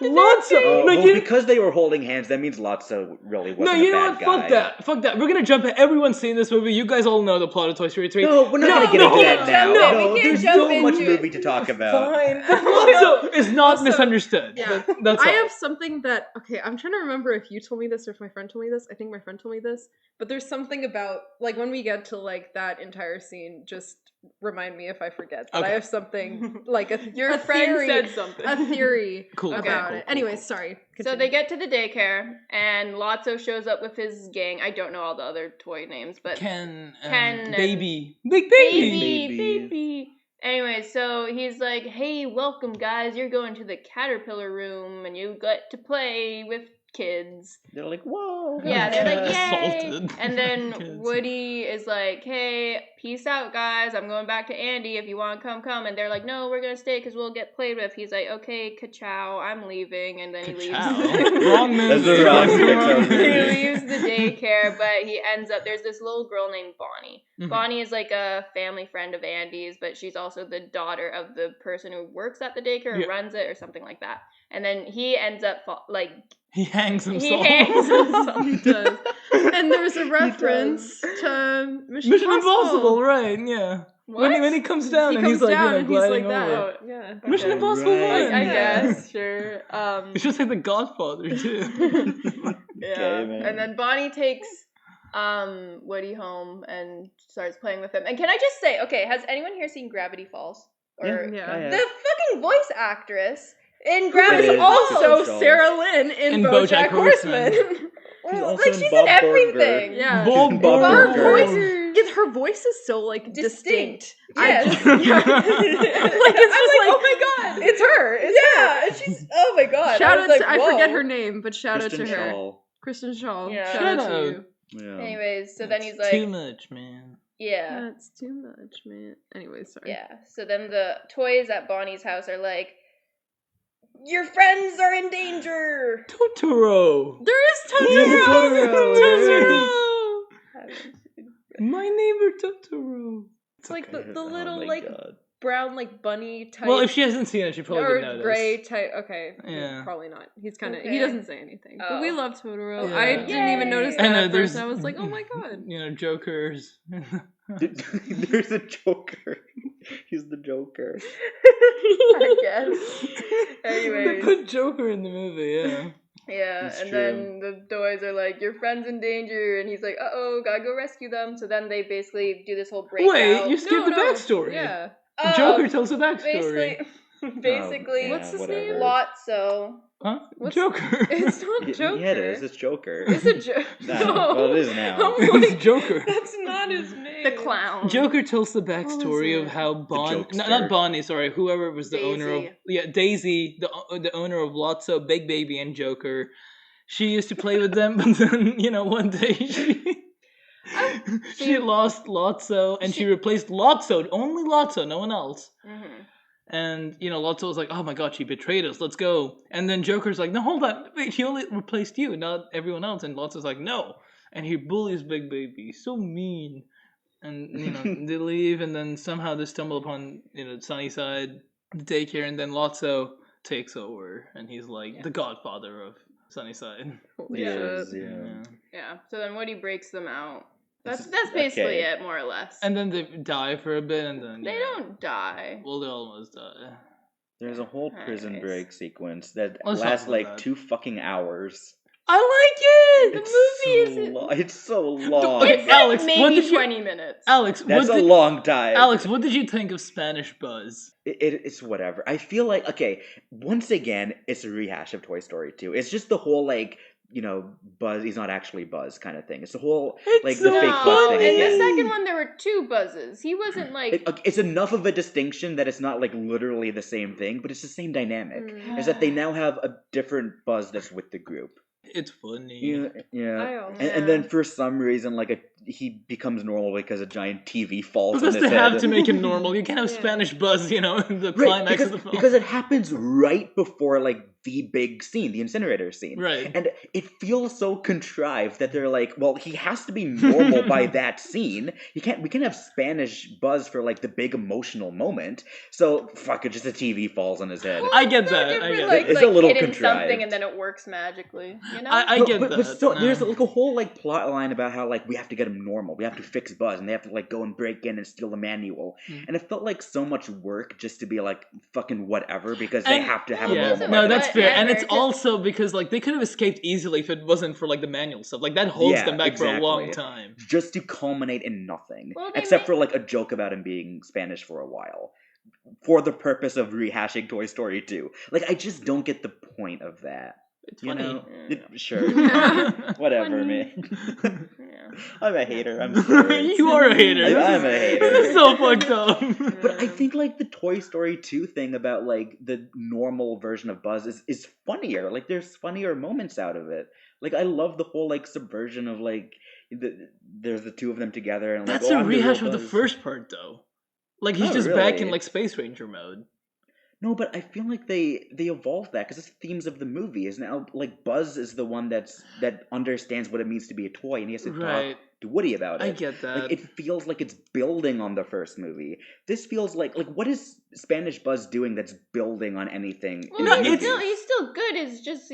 Lotso! Because they were holding hands, that means Lotso really wasn't a bad guy. Fuck that. We're gonna jump at everyone's seen this movie. You guys all know the plot of Toy Story 3. No, we're not gonna get into that now. No, there's so much movie to talk about. Fine. Lotso is not misunderstood. Yeah. That's I all. have something that, okay, I'm trying to remember if you told me this or if my friend told me this. I think my friend told me this. But there's something about, like, when we get to, like, that entire scene, just remind me if I forget. But I have something, like, Your friend said something. A theory Cool. about it. Anyways, sorry. Continue. So they get to the daycare, and Lotso shows up with his gang. I don't know all the other toy names, but Ken and Baby. Big Baby. Baby. Anyway, so he's like, hey, welcome, guys. You're going to the caterpillar room, and you get to play with kids. They're like, whoa. Yeah, they're like, yay. Assaulted. And then Kids. Woody is like, hey, peace out, guys. I'm going back to Andy. If you want to come. And they're like, no, we're going to stay because we'll get played with. He's like, okay, ka-chow, I'm leaving. And then he leaves. Wrong movie. That's the wrong Pixar movie. He leaves the daycare, but he ends up, there's this little girl named Bonnie. Mhm. Bonnie is like a family friend of Andy's, but she's also the daughter of the person who works at the daycare, or runs it, or something like that. And then he ends up, He hangs himself. He does. And there's a reference to Mission Impossible, right? Yeah. What? When he comes down He he's comes like, down and he's gliding like that. over. Yeah. Mission Okay. Impossible Right. 1. I yeah. guess, sure. It's just like the Godfather too. Yeah. Okay, man. And then Bonnie takes Woody home and starts playing with him. And can I just say, okay, has anyone here seen Gravity Falls? Or Yeah. the fucking voice actress in Gravity is Falls. so Sarah Lynn in BoJack Horseman. She's She's Bob in everything. Burger. Yeah. Bob Bob Burger. Burger. Her voice is so, like, distinct. Yes. Like, it's just oh my god, it's her. And she's, oh my god. Shout out like, to, I forget her name, but shout out to Kristen her. Shaw. Kristen Shaw. Yeah. Shout out to you. Yeah. Anyways, so then he's like, Too much, man. yeah. That's too much, man. Anyways, sorry. Yeah. So then the toys at Bonnie's house are like, your friends are in danger. Totoro. There is Totoro. My neighbor Totoro. It's like the Oh little, my like, God. Brown, like, bunny type. Well, if she hasn't seen it, she probably didn't or notice. gray type. Okay. Yeah. Probably not. He's kind of. Okay. He doesn't say anything. Oh. But we love Totoro. Yeah. I didn't even notice I that know, at first. I was like, oh my god. You know, Jokers. There's a Joker. He's the Joker. I guess. They Anyways. put Joker in the movie, yeah. Yeah, That's and true. then the toys are like, your friend's in danger, and he's like, uh-oh, gotta go rescue them. So then they basically do this whole breakout. Wait, you skipped the backstory. Yeah. The Joker tells the backstory. Basically, What's his name? Lotso. Huh? What's- Joker. It's not Joker. Yeah, it is. It's Joker. It's a joke. Nah, well, it is now. I'm like, It's Joker. that's not his name. The clown. Joker tells the backstory it? of how jokester. not Bonnie, sorry, whoever was the owner of Daisy. Daisy, the owner of Lotso, Big Baby, and Joker. She used to play with them, but then one day she lost Lotso, and she replaced Lotso, only Lotso, no one else. Mm-hmm. And Lotso was like, "Oh my god, she betrayed us. Let's go." And then Joker's like, "No, hold on, wait, she only replaced you, not everyone else." And Lotso's like, "No," and he bullies Big Baby, so mean. And they leave, and then somehow they stumble upon Sunnyside, the daycare, and then Lotso takes over, and he's like the godfather of Sunnyside. Yes, Yeah. So then Woody breaks them out. That's basically it, more or less. And then they die for a bit, and then they don't die. Well, they almost die. There's a whole prison Nice. break sequence that Let's talk lasts about like that. 2 fucking hours. I like it. The It's movie so long. It's so long. It's Alex, like what maybe did you- 20 minutes. Alex, That's a long time. Alex, what did you think of Spanish Buzz? It's whatever. I feel like, okay, once again, it's a rehash of Toy Story 2. It's just the whole, like, Buzz, he's not actually Buzz kind of thing. It's the whole, it's the fake Buzz thing. In the second one, there were 2 Buzzes. He wasn't it's enough of a distinction that it's not literally the same thing, but it's the same dynamic. Is that they now have a different Buzz that's with the group. It's funny. Yeah. And then for some reason, he becomes normal because a giant TV falls on his head. Because they have to make him normal. You can't have Spanish Buzz, in the climax of the film. Because it happens right before, the big scene, the incinerator scene. Right. And it feels so contrived that they're well, he has to be normal by that scene. We can't have Spanish Buzz for, the big emotional moment. So, fuck it, just a TV falls on his head. I get that. It's a little contrived. Something and then it works magically, I get that. But still, there's a whole, plot line about how, we have to get him normal. We have to fix Buzz, and they have to, go and break in and steal the manual. And it felt like so much work just to be, fucking whatever, because they have to have a normal. No, that's fair. And it's also because, they could have escaped easily if it wasn't for, the manual stuff. That holds them back for a long time. Just to culminate in nothing. Except for, a joke about him being Spanish for a while. For the purpose of rehashing Toy Story 2. I just don't get the point of that. It's funny. Sure. Whatever, man. I'm a hater. I'm sorry. You are a hater. I'm a hater. This is so fucked up. But I think the Toy Story 2 thing about the normal version of Buzz is funnier. There's funnier moments out of it. I love the whole subversion of there's the 2 of them together and that's a rehash of the first part though. He's just really back in Space Ranger mode. No, but I feel they evolved that because it's the themes of the movie. Is now Buzz is the one that understands what it means to be a toy, and he has to talk to Woody about it. I get that. It feels like it's building on the first movie. This feels like what is Spanish Buzz doing that's building on anything? Well, he's still good. He's just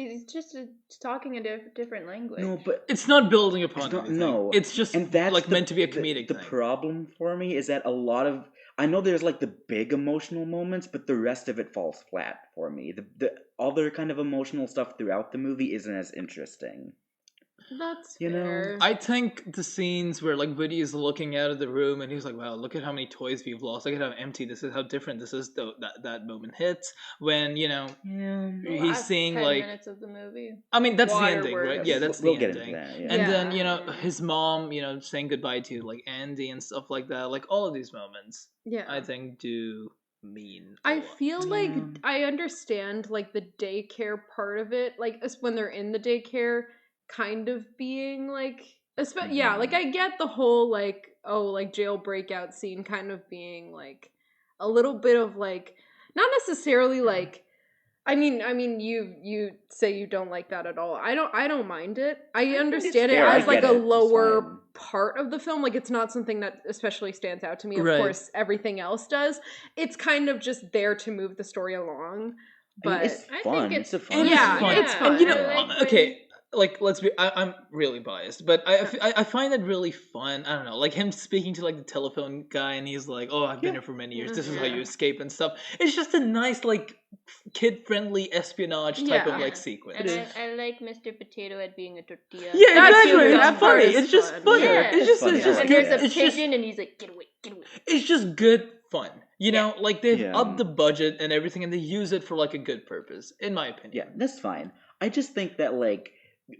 talking a different language. No, but it's not building upon anything. No, it's just meant to be a comedic thing. The problem for me is that a lot of I know there's the big emotional moments, but the rest of it falls flat for me. The other kind of emotional stuff throughout the movie isn't as interesting. That's fair. I think the scenes where Woody is looking out of the room and he's like, "Wow, look at how many toys we've lost. Look at how empty this is. How different this is." That moment hits when he's seeing 10 minutes of the movie. I mean, that's the ending, right? Yeah, that's the ending. Into that, And then his mom, saying goodbye to Andy and stuff like that. All of these moments, I think do mean. I feel I understand the daycare part of it, when they're in the daycare. Kind of being I get the whole jail breakout scene kind of being a little bit of not necessarily I mean you say you don't like that at all. I don't mind it. I understand it as a lower part of the film. It's not something that especially stands out to me. Of course everything else does. It's kind of just there to move the story along. But it's fun. I think it's fun. It's fun. And okay. Let's be. I'm really biased, but I find it really fun. I don't know, him speaking to the telephone guy, and he's like, "Oh, I've been here for many years. This is how you escape and stuff." It's just a nice kid-friendly espionage type of sequence. And I like Mr. Potato Head being a tortilla. Yeah, exactly. It's funny. It's just funny. Yeah. It's just and good. There's a pigeon, and he's like, "Get away, get away." It's just good fun. They've upped the budget and everything, and they use it for a good purpose, in my opinion. Yeah, that's fine. I just think that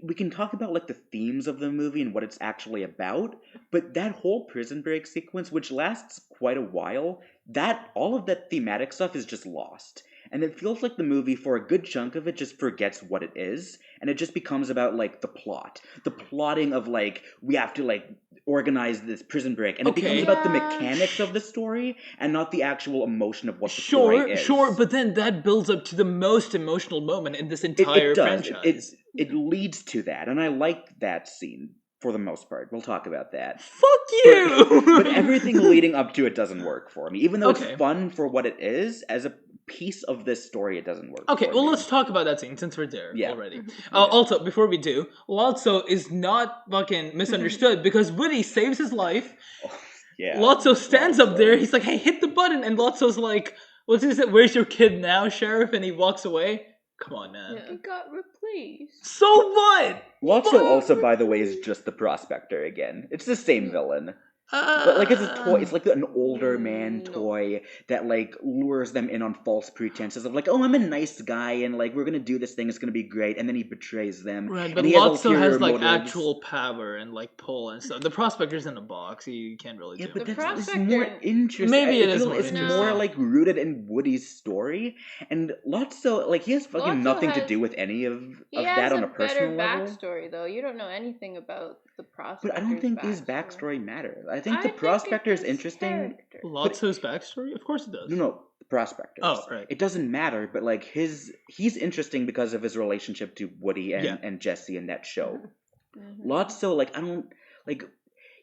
we can talk about the themes of the movie and what it's actually about, but that whole prison break sequence, which lasts quite a while, all of that thematic stuff is just lost. And it feels like the movie, for a good chunk of it, just forgets what it is, and it just becomes about the plot. The plotting of we have to organize this prison break, and it becomes about the mechanics of the story and not the actual emotion of what the story is. Sure, but then that builds up to the most emotional moment in this entire franchise. It leads to that, and I like that scene for the most part. We'll talk about that. Fuck you! But everything leading up to it doesn't work for me. Even though it's fun for what it is, as a piece of this story, it doesn't work. Okay, well, let's talk about that scene since we're there already. Also, before we do, Lotso is not fucking misunderstood because Woody saves his life. Lotso stands up there. He's like, "Hey, hit the button," and Lotso's like, "What's this? Where's your kid now, Sheriff?" And he walks away. Come on, man. He got replaced. So what? Lotso also, by the way, is just the prospector again. It's the same villain. But like it's a toy, it's like an older man toy that like lures them in on false pretenses of like, oh, I'm a nice guy and like we're gonna do this thing, it's gonna be great, and then he betrays them. Right, but and Lotso has like motives. actual power and like pull and stuff. The Prospector's in a box; you can't really do. Yeah, but that's more interesting. Maybe it is more It's interesting. more like rooted in Woody's story, and Lotso like he has fucking nothing to do with any of that on a personal level. Backstory though, you don't know anything about the Prospector's But I don't think his backstory matters. I think the Prospector is interesting. Lotso's backstory? Of course it does. No, the Prospector. Oh, right. It doesn't matter, but like he's interesting because of his relationship to Woody and Jesse in that show. Mm-hmm. Lotso, like I don't like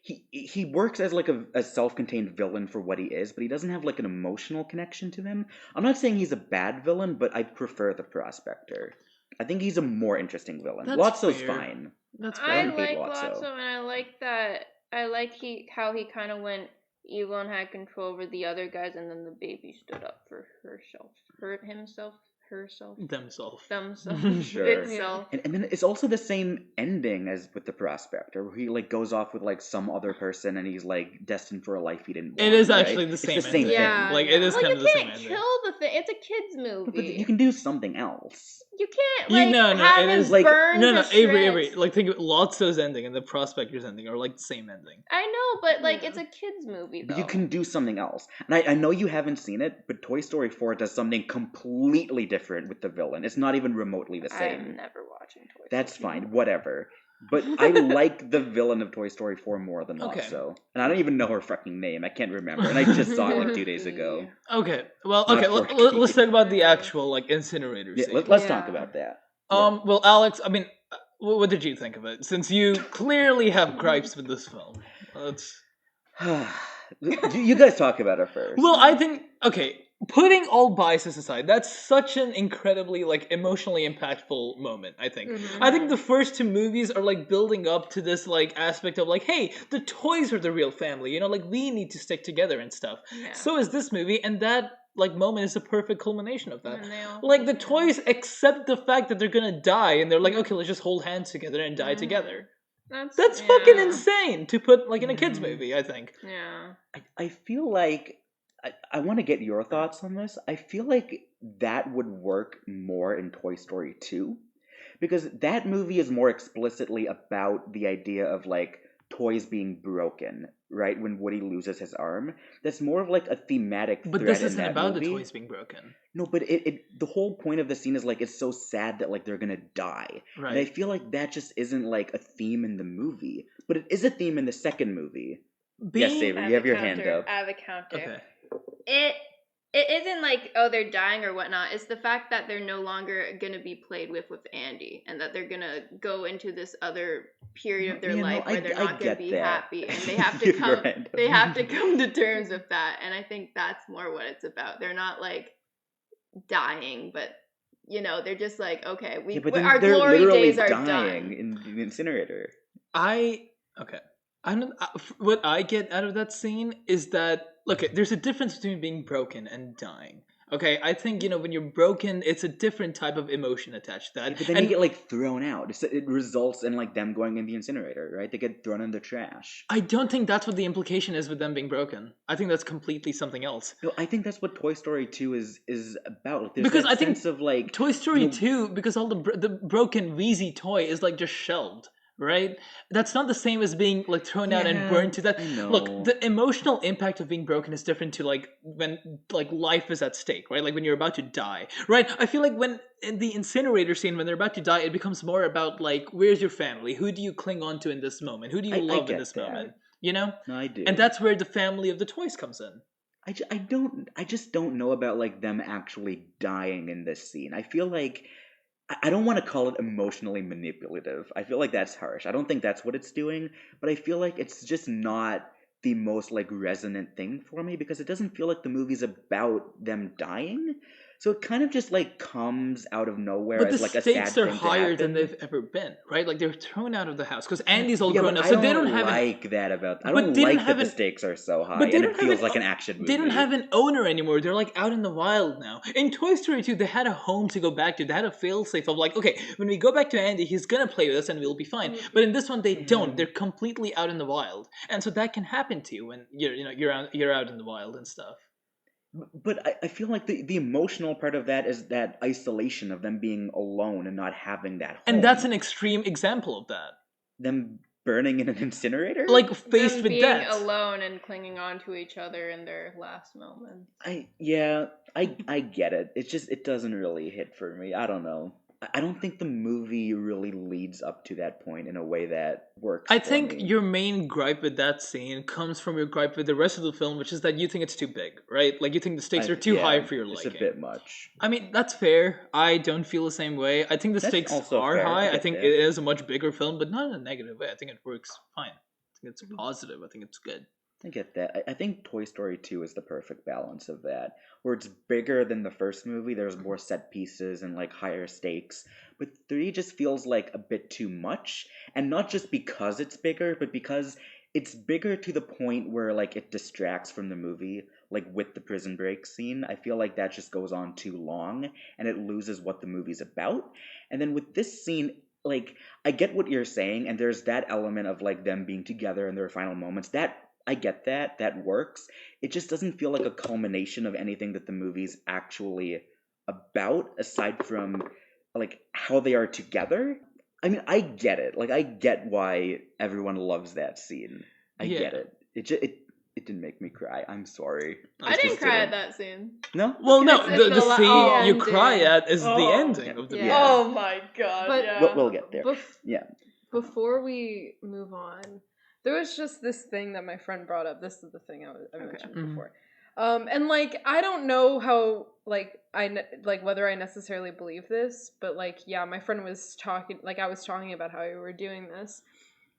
he works as like a self-contained villain for what he is, but he doesn't have like an emotional connection to him. I'm not saying he's a bad villain, but I prefer the Prospector. I think he's a more interesting villain. Lotso's fine. That's fair. I like Lotso, and I like that. I like how he kind of went evil and had control over the other guys, and then the baby stood up for herself. Themselves. Sure. Itself. And then it's also the same ending as with the Prospector, where he like goes off with like some other person, and he's like destined for a life he didn't want. It is actually the same ending. Yeah. Like it is kind of the same ending. You can't kill the thing. It's a kids movie. But you can do something else. You can't have it him is like burn Avery. Like think of Lotso's ending and the Prospector's ending are like the same ending. I know, but like it's a kids movie. Though. But you can do something else, and I know you haven't seen it, but Toy Story 4 does something completely different with the villain. It's not even remotely the same. I'm never watching Toy Story. That's fine, whatever. But I like the villain of Toy Story 4 more than Lotso. And I don't even know her fucking name. I can't remember. And I just saw it like 2 days ago. Okay. Well, okay. Let's talk about the actual like incinerator scene. Let's talk about that. Well, Alex, I mean, what did you think of it? Since you clearly have gripes with this film. You guys talk about it first. Well, I think putting all biases aside, that's such an incredibly like emotionally impactful moment, I think. Mm-hmm. I think the first two movies are like building up to this like aspect of like, hey, the toys are the real family, you know, like we need to stick together and stuff. Yeah. So is this movie, and that like moment is a perfect culmination of that. Like the toys accept the fact that they're gonna die, and they're like, okay, let's just hold hands together and die together. That's fucking insane to put like in a kids movie, I think. Yeah. I feel like I want to get your thoughts on this. I feel like that would work more in Toy Story 2, because that movie is more explicitly about the idea of like toys being broken, right? When Woody loses his arm, that's more of like a thematic thread in that movie. But this isn't about the toys being broken. No, but the whole point of the scene is like it's so sad that like they're gonna die. Right. And I feel like that just isn't like a theme in the movie, but it is a theme in the second movie. Yes, Avery, you have your hand up. I have a counter. Okay. It isn't like, oh, they're dying or whatnot. It's the fact that they're no longer going to be played with Andy, and that they're going to go into this other period of their life where they're not going to be happy, and they have to come to terms with that. And I think that's more what it's about. They're not like dying, but you know, they're just like, okay, our glory days are done. In the incinerator. What I get out of that scene is that, look, there's a difference between being broken and dying. Okay, I think, you know, when you're broken, it's a different type of emotion attached to that. But then you get, like, thrown out. It results in, like, them going in the incinerator, right? They get thrown in the trash. I don't think that's what the implication is with them being broken. I think that's completely something else. No, I think that's what Toy Story 2 is about. Like, because I think of, like, Toy Story 2, because all the broken, wheezy toy is, like, just shelved. Right? That's not the same as being like thrown out and burned to death. Look, the emotional impact of being broken is different to like when like life is at stake, right? Like when you're about to die, right? I feel like when in the incinerator scene, when they're about to die, it becomes more about like, where's your family? Who do you cling on to in this moment? Who do you love in this moment? You know? No, I do. And that's where the family of the toys comes in. I just don't know about like them actually dying in this scene. I feel like I don't want to call it emotionally manipulative. I feel like that's harsh. I don't think that's what it's doing, but I feel like it's just not the most like resonant thing for me, because it doesn't feel like the movie's about them dying. So it kind of just like comes out of nowhere but as the like a sad stakes are thing higher to than happen. they've ever been, right? Like they're thrown out of the house because Andy's all Yeah, grown but up, I so don't they don't have like that about. I but don't they don't like have that the an- stakes are so high, But they and don't it have feels an, like an action movie. they don't have an owner anymore. They're like out in the wild now. In Toy Story 2, they had a home to go back to. They had a failsafe of like, okay, when we go back to Andy, he's gonna play with us and we'll be fine. But in this one, they don't. They're completely out in the wild, and so that can happen to you when you're out in the wild and stuff. But I feel like the emotional part of that is that isolation of them being alone and not having that home. And that's an extreme example of that. Them burning in an incinerator? Like faced them with being death. alone and clinging on to each other in their last moments. I get it. It's just it doesn't really hit for me. I don't know. I don't think the movie really leads up to that point in a way that works. I think me. your main gripe with that scene comes from your gripe with the rest of the film, which is that you think it's too big, right? Like you think the stakes are too high for your liking. It's a bit much. I mean, that's fair. I don't feel the same way. I think the stakes are fair. high. I think it is a much bigger film, but not in a negative way. I think it works fine. I think it's positive. I think it's good. I get that. I think Toy Story 2 is the perfect balance of that, where it's bigger than the first movie. There's more set pieces and like higher stakes, but 3 just feels like a bit too much, and not just because it's bigger, but because it's bigger to the point where like it distracts from the movie. Like with the prison break scene, I feel like that just goes on too long, and it loses what the movie's about. And then with this scene, like I get what you're saying, and there's that element of like them being together in their final moments. That I get that works. It just doesn't feel like a culmination of anything that the movie's actually about, aside from like how they are together. I mean, I get it. Like I get why everyone loves that scene. I get it. It didn't make me cry. I'm sorry. I didn't cry at that scene. No? Well, no. It's The scene you ending. cry at is the ending of the movie. Oh my god. But We'll get there. Before we move on, there was just this thing that my friend brought up. This is the thing I mentioned before. And like I don't know how whether I necessarily believe this, but like my friend was talking, like I was talking about how we were doing this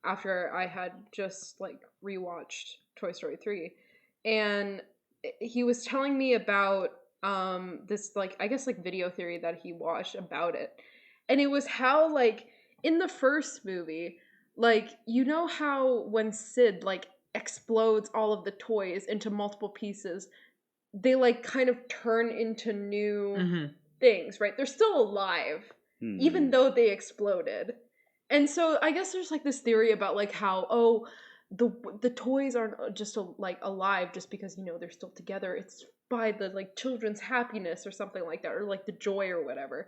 after I had just like rewatched Toy Story 3, and he was telling me about this like I guess like video theory that he watched about it, and it was how like in the first movie, like you know how when Sid like explodes all of the toys into multiple pieces, they like kind of turn into new things, right? They're still alive even though they exploded. And so I guess there's like this theory about like how the toys aren't just like alive just because you know they're still together. It's by the like children's happiness or something like that, or like the joy or whatever.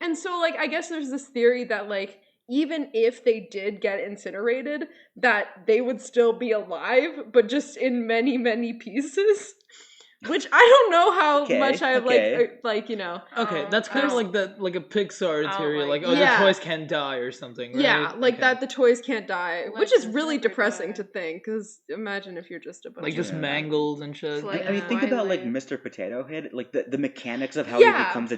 And so like I guess there's this theory that like even if they did get incinerated, that they would still be alive, but just in many, many pieces. Which I don't know how much I like, you know. Okay, that's kind of like a Pixar theory, like the toys can't die or something, right? Yeah, like that the toys can't die, which is really depressing to think, because imagine if you're just a bunch like just mangled and shit. I mean, think about like Mr. Potato Head, like the mechanics of how he becomes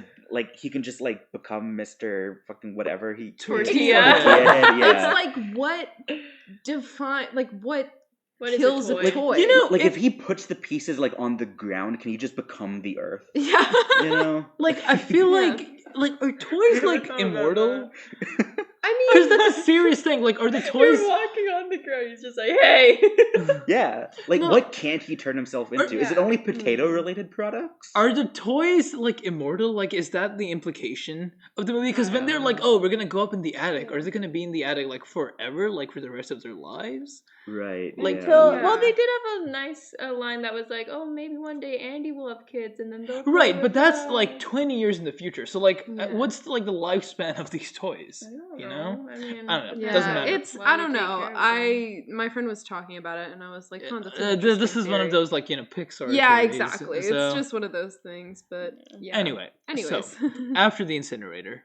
he can just like become Mr. fucking whatever he Tortilla. It's like what kills a toy? You know, like if he puts the pieces like on the ground, can he just become the earth? Yeah. You know? Like I feel like are toys like immortal? I mean, because that's a serious thing. Like, are the toys You're walking on the ground? He's just like, hey. Yeah. Like, what can't he turn himself into? Is it only potato-related products? Are the toys like immortal? Like, is that the implication of the movie? Because when they're like, "Oh, we're gonna go up in the attic," or is it gonna be in the attic like forever, like for the rest of their lives? Right. Like, well, they did have a nice line that was like, "Oh, maybe one day Andy will have kids, and then they'll." Right, but that's like 20 years in the future. So, like, what's like the lifespan of these toys? You know? I mean, I don't know. Yeah, It doesn't matter. It's I don't know. My friend was talking about it, and I was like, that's this is one of those like Pixar. Yeah, theories, exactly. So. It's just one of those things. But yeah. Anyways, so after the incinerator.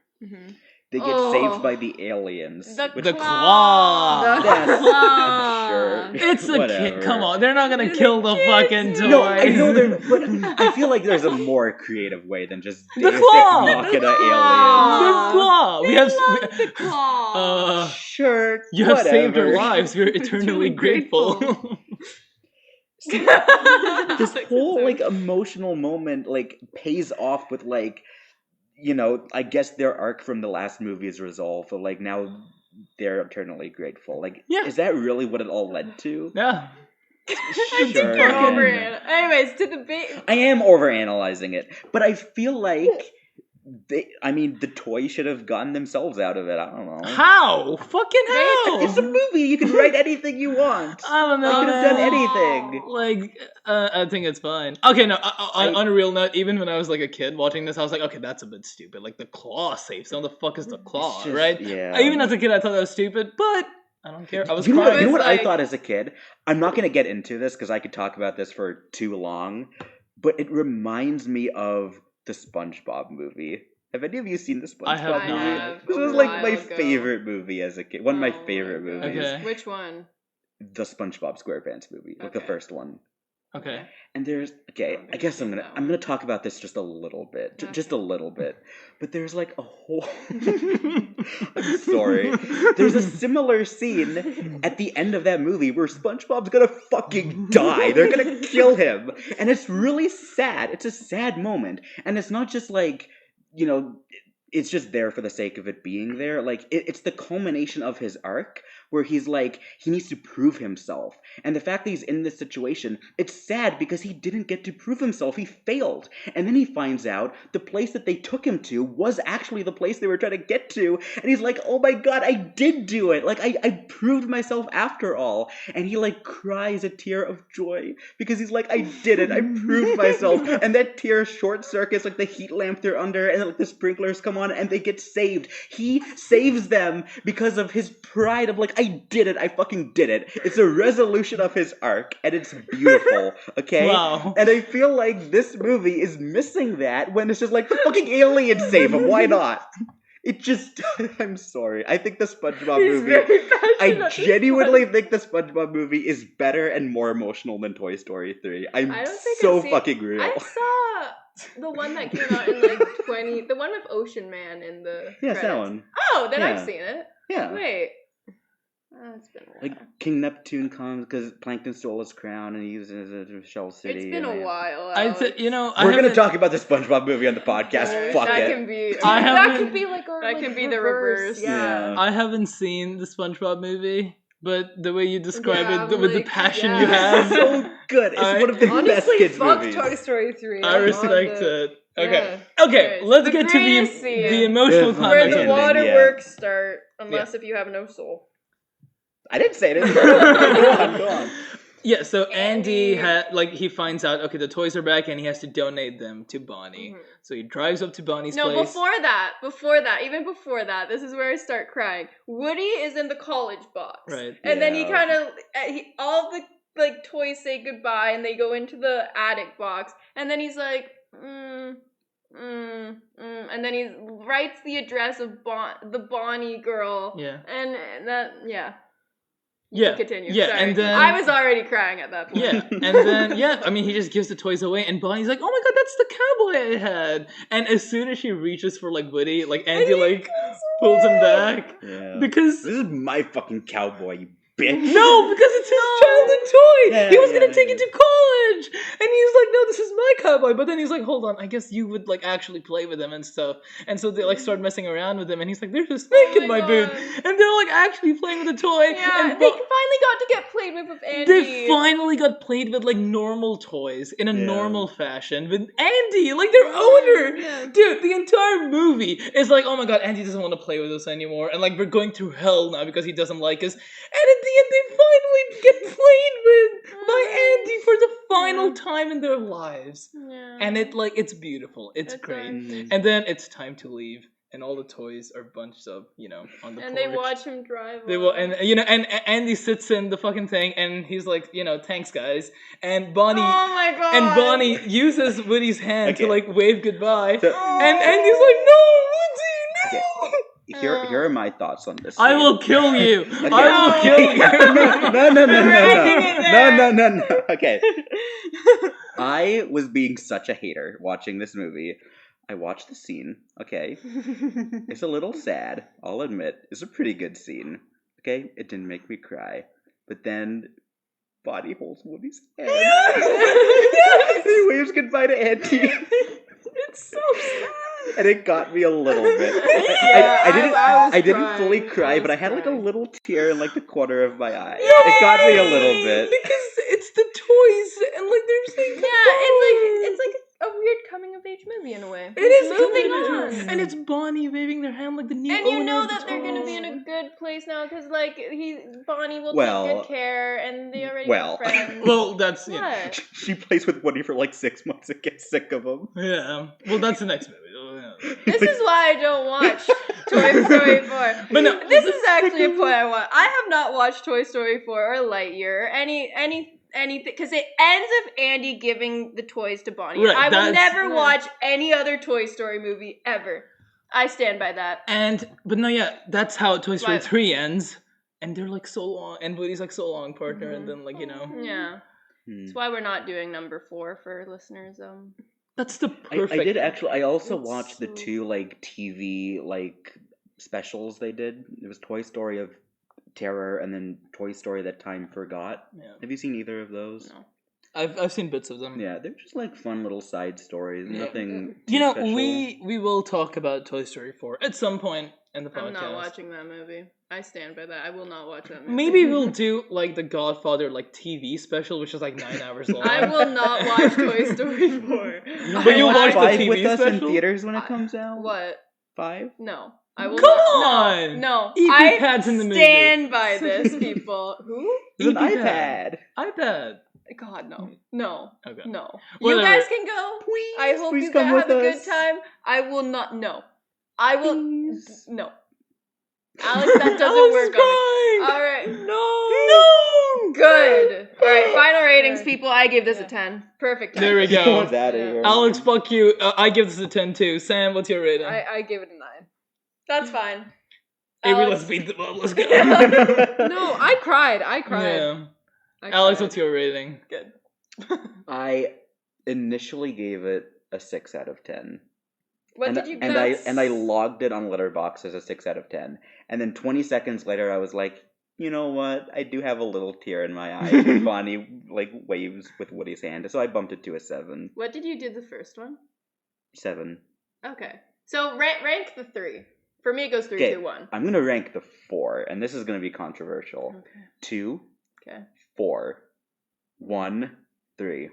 They get saved by the aliens. The claw. The claw. Sure. It's a kid. Come on, they're not gonna kill the fucking toys. No, I know they're. But I feel like there's a more creative way than just the claw. Machina aliens. The claw. We have the claw. Sure. You have saved our lives. We're eternally grateful. This whole like emotional moment like pays off with like, I guess their arc from the last movie is resolved. So like now they're eternally grateful. Like, is that really what it all led to? Yeah. Sure. Anyways, to debate. I am overanalyzing it, but I feel like the toys should have gotten themselves out of it. I don't know. How? Fucking how? It's a movie. You can write anything you want. I don't know. I could have done anything. Like, I think it's fine. Okay, no, on a real note, even when I was like a kid watching this, I was like, okay, that's a bit stupid. Like, the claw saves them. What the fuck is the claw, right? Yeah. Even as a kid, I thought that was stupid, but I don't care. I was You know what like... I thought as a kid? I'm not going to get into this because I could talk about this for too long, but it reminds me of the SpongeBob movie. Have any of you seen the SpongeBob movie? This was like my favorite movie as a kid. One of my favorite movies. Okay. Which one? The SpongeBob SquarePants movie, like the first one. Okay. And there's I guess I'm gonna talk about this just a little bit, just a little bit. But there's like a whole. I'm sorry. There's a similar scene at the end of that movie where SpongeBob's gonna fucking die. They're gonna kill him, and it's really sad. It's a sad moment, and it's not just like it's just there for the sake of it being there. Like it's the culmination of his arc where he's like, he needs to prove himself. And the fact that he's in this situation, it's sad because he didn't get to prove himself. He failed. And then he finds out the place that they took him to was actually the place they were trying to get to. And he's like, oh my God, I did do it. Like I proved myself after all. And he like cries a tear of joy because he's like, I did it. I proved myself. And that tear short circuits like the heat lamp they're under, and then like the sprinklers come on and they get saved. He saves them because of his pride of like, I did it. I fucking did it. It's a resolution of his arc, and it's beautiful. Okay? Wow. And I feel like this movie is missing that when it's just like, the fucking aliens save him. Why not? It just, I'm sorry. I think the SpongeBob movie, I genuinely think the SpongeBob movie is better and more emotional than Toy Story 3. I'm so fucking real. I saw the one that came out in like the one with Ocean Man in the credits. That one. Oh, then I've seen it. Yeah. Wait. It's been a while. Like King Neptune comes because Plankton stole his crown and he uses it as Shell City. It's been a while. We're gonna talk about the SpongeBob movie on the podcast. Fuck that it. Can be. That could be like the reverse. Yeah. I haven't seen the SpongeBob movie, but the way you describe it with the passion you have, it's so good. It's one of the best kids movies. Toy Story 3. I respect it. Okay. Okay. Let's get to the emotional climax. Where the waterworks start, unless if you have no soul. I didn't say it. Go on. Yeah, so Andy he finds out, okay, the toys are back and he has to donate them to Bonnie. Mm-hmm. So he drives up to Bonnie's place. No, even before that, this is where I start crying. Woody is in the college box. Right. And then he kind of, all the toys say goodbye and they go into the attic box. And then he's like, and then he writes the address of the Bonnie girl. Yeah. And that, continue. Yeah, sorry. and then I was already crying at that point. Yeah, and then he just gives the toys away, and Bonnie's like, "Oh my God, that's the cowboy I had!" And as soon as she reaches for Woody, Andy pulls him back because this is my fucking cowboy, you bitch. No, because it's his childhood toy. He was gonna take it to college, and he's like, "No, this is my cowboy." But then he's like, "Hold on, I guess you would actually play with him and stuff." And so they start messing around with him, and he's like, "There's a snake in my boot," and they're actually playing with the toy. Yeah, and they finally got to get played with Andy. They finally got played with normal toys in a normal fashion with Andy, their owner. Yeah. Dude, the entire movie is oh my God, Andy doesn't want to play with us anymore, and we're going through hell now because he doesn't like us. And at the end, they finally get played with by Andy for the final time in their lives. Yeah. And it's beautiful. It's great. Nice. And then it's time to leave. And all the toys are bunched up, on the porch. And they watch him drive. And Andy sits in the fucking thing, and he's like, thanks guys. And Bonnie, oh my God, and Bonnie uses Woody's hand to wave goodbye, and Andy's like, no, Woody, no. Okay. Here are my thoughts on this. I will kill you. Okay. I will kill you. No. Okay. I was being such a hater watching this movie. I watched the scene, okay? It's a little sad, I'll admit. It's a pretty good scene, okay? It didn't make me cry. But then Bonnie holds Woody's hand. Yes! He waves goodbye to Auntie. It's so sad. And it got me a little bit. Yeah, I didn't fully cry, but I had like a little tear in like the corner of my eye. Yay! It got me a little bit. Because it's the toys and like they're saying It's like a weird coming of age movie in a way. it is moving coming on. And it's Bonnie waving their hand like the new And owner you know of the that they're toys. gonna be in a good place now because like Bonnie will Well- take good care, and they already well. have friends. Well, that's What? She plays with Woody for like 6 months and gets sick of him. yeah. Well, that's the next movie. This is why I don't watch Toy Story 4. But no, This is actually a point I want. I have not watched Toy Story 4 or Lightyear or anything because it ends with Andy giving the toys to Bonnie. Right, I will that's- never watch any other Toy Story movie ever. I stand by that. but no, yeah, that's how Toy Story What? 3 ends. And they're like so long, and Woody's like so long partner, and then like Yeah. That's why we're not doing number 4 for listeners. that's the perfect. I did actually. I also It's watched the so- 2 like TV like specials they did. It was Toy Story of Terror and then Toy Story That Time Forgot. Yeah. Have you seen either of those? No. I've seen bits of them. Yeah, they're just like fun little side stories. Yeah. Nothing. You too know, special. we will talk about Toy Story 4 at some point in the podcast. I'm not watching that movie. I stand by that. I will not watch that movie. Maybe we'll do like the Godfather like TV special, which is like 9 hours long. I will not watch Toy Story 4. But you'll watch the 5 TV with us in special? theaters when it comes out. What? 5? No. I will Come not. on! No. EP I pads in the movie. stand by this, people. Who? It's an EP iPad. iPad. God, no. No. Okay. No. Whatever. You guys can go. Please, I hope please you come guys have a with good us. time. I will not. No. I will. Please. No. Alex, that doesn't Alex work is on me. crying! Alright. No! Good. Alright, final ratings, Good. people. I give this Yeah. a 10. Perfect 10. There we Get go. outta here. Alex, fuck you. I give this a 10 too. Sam, what's your rating? I give it a 9. That's fine. Avery, Alex. let's beat them up. Let's go. No, I cried. Yeah. I Alex, cried. what's your rating? Good. I initially gave it a 6 out of 10. What and, did you and guess? I logged it on Letterboxd as a 6 out of 10. And then 20 seconds later, I was like, you know what? I do have a little tear in my eye when Bonnie like waves with Woody's hand, so I bumped it to a 7. What did you do the first one? 7. Okay. So rank the 3. For me, it goes 3, 2, 1. I'm gonna rank the 4, and this is gonna be controversial. Okay. 2, Okay. 4, 1, 3.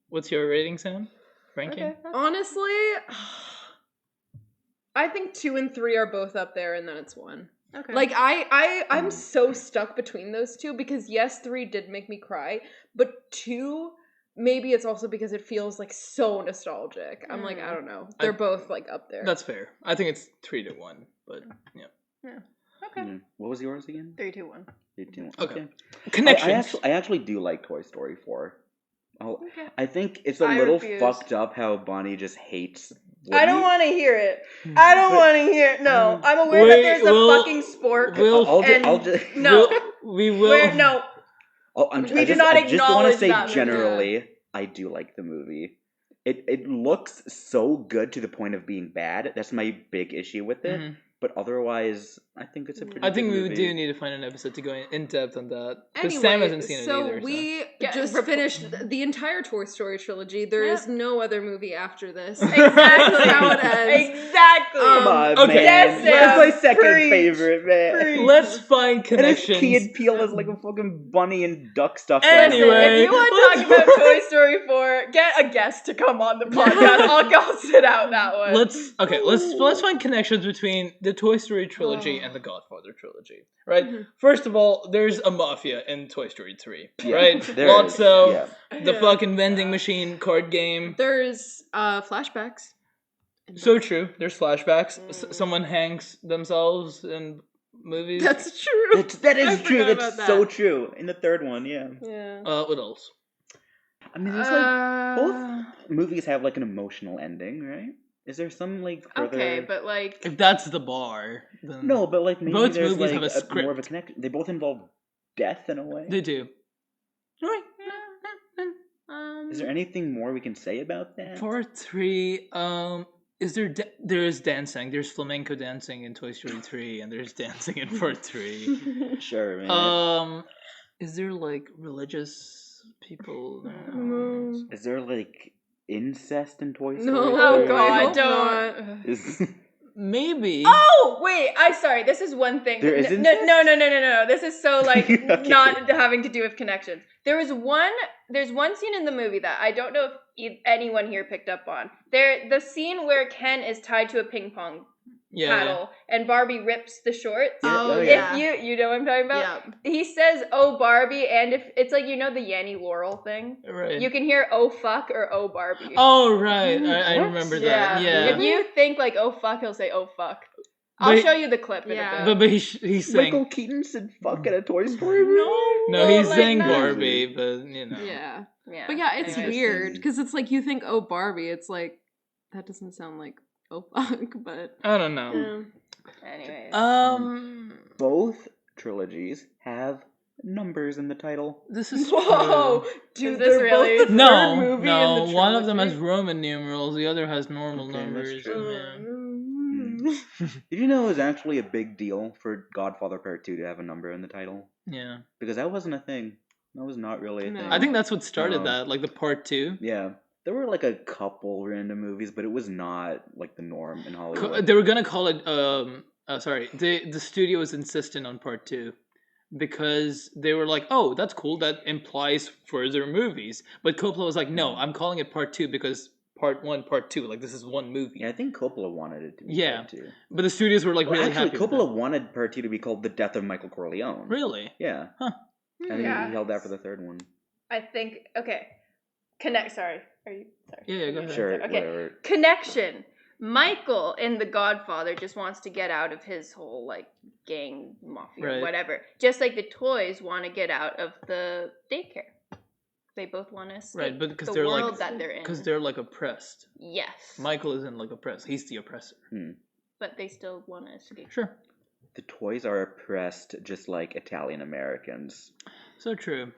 What's your rating, Sam? Ranking? Okay. Honestly, I think 2 and 3 are both up there, and then it's 1. Okay. Like I'm so stuck between those two because yes, 3 did make me cry, but 2, maybe it's also because it feels like so nostalgic. I'm like, I don't know. They're both like up there. That's fair. I think it's 3 to 1, but yeah. Yeah. Okay. What was yours again? 3, 2, 1. 3, 2, 1. Okay. Connections. I actually do like Toy Story 4. Okay. I think it's a I little refuse. fucked up how Bonnie just hates Woody. I don't want to hear it. I don't want to hear it. No. I'm aware that there's a fucking spork. I'll just No. We will. No. I do not I just want acknowledge to say that movie. generally, I do like the movie. It looks so good to the point of being bad. That's my big issue with it. Mhm. But otherwise, I think it's a pretty. I think good we movie. do need to find an episode to go in depth on that. Because Anyway, Sam hasn't seen it so either. we Yeah, just finished the entire Toy Story trilogy. There is no other movie after this. Exactly. That's how it ends. Exactly. Come on, Okay. man. Yes, That's my Sam. second Preach. favorite, man. Preach. Let's find And his connections. Key and Peele is like a fucking bunny and duck stuff. Anyway. Listen, if you want to talk about Toy Story 4, get a guest to come on the podcast. I'll go sit out that one. Let's find connections between the Toy Story trilogy and the Godfather trilogy. Right? First of all, there's a mafia in Toy Story 3. Yeah, right? there Lots is, of yeah. the fucking vending machine card game. There's flashbacks. So true. There's flashbacks. Someone hangs themselves in movies. That's true. That is I true. forgot That's about so that. true. In the third one, yeah. Yeah. What else? I mean, there's like both movies have like an emotional ending, right? Is there some like further? Okay, but like, If that's the bar, then No, but like maybe Both there's movies like have a script. more of a connection. They both involve death in a way. they do. Right. Is there anything more we can say about that? Part 3, is there is dancing. There's flamenco dancing in Toy Story 3, and there's dancing in Part 3. Sure, man. Is there like religious people? No. Is there like incest in Toy Story? No. Oh I God, hope don't. Maybe. Oh wait, I'm sorry. This is one thing. There is no, incest? no. This is so like Okay. not having to do with connections. There's one scene in the movie that I don't know if anyone here picked up on. The scene where Ken is tied to a ping pong paddle and Barbie rips the shorts. Yeah. If you know what I'm talking about. Yeah. He says, "Oh Barbie," and if it's like the Yanny Laurel thing, Right. you can hear "Oh fuck" or "Oh Barbie." Oh right, I remember that. Yeah. If you think like "Oh fuck," he'll say "Oh fuck." I'll show you the clip in a bit. But he's saying Michael Keaton said "fuck" in a Toy Story movie. no, he's like, saying no. Barbie, but Yeah. Yeah. But yeah, it's Anyways. weird because it's like you think, oh, Barbie. It's like that doesn't sound like oh fuck, but I don't know. Anyways. Both trilogies have numbers in the title. This is Whoa, true. dude, this really? No. One of them has Roman numerals, the other has normal numbers. Did you know it was actually a big deal for Godfather Part 2 to have a number in the title? Yeah. Because that wasn't a thing. That was not really a thing. I think that's what started that, like the Part 2. Yeah. There were like a couple random movies, but it was not like the norm in Hollywood. They were gonna call it. The studio was insistent on Part 2 because they were like, "Oh, that's cool. That implies further movies." But Coppola was like, "No, I'm calling it Part 2 because Part 1, Part 2. Like this is one movie." Yeah, I think Coppola wanted it to be Part 2. But the studios were like really actually, happy. Coppola wanted Part 2 to be called The Death of Michael Corleone. Really? Yeah. Huh. And he held that for the third one. I think Sorry. Are you sorry? Yeah, go ahead. Sure. Okay. Whatever. Connection. Michael in The Godfather just wants to get out of his whole like gang mafia, whatever. Just like the toys want to get out of the daycare. They both want to escape but because the they're world like that they're in. because they're like oppressed. Yes. Michael isn't like oppressed. He's the oppressor. But they still want to escape. Sure. The toys are oppressed just like Italian Americans. So true.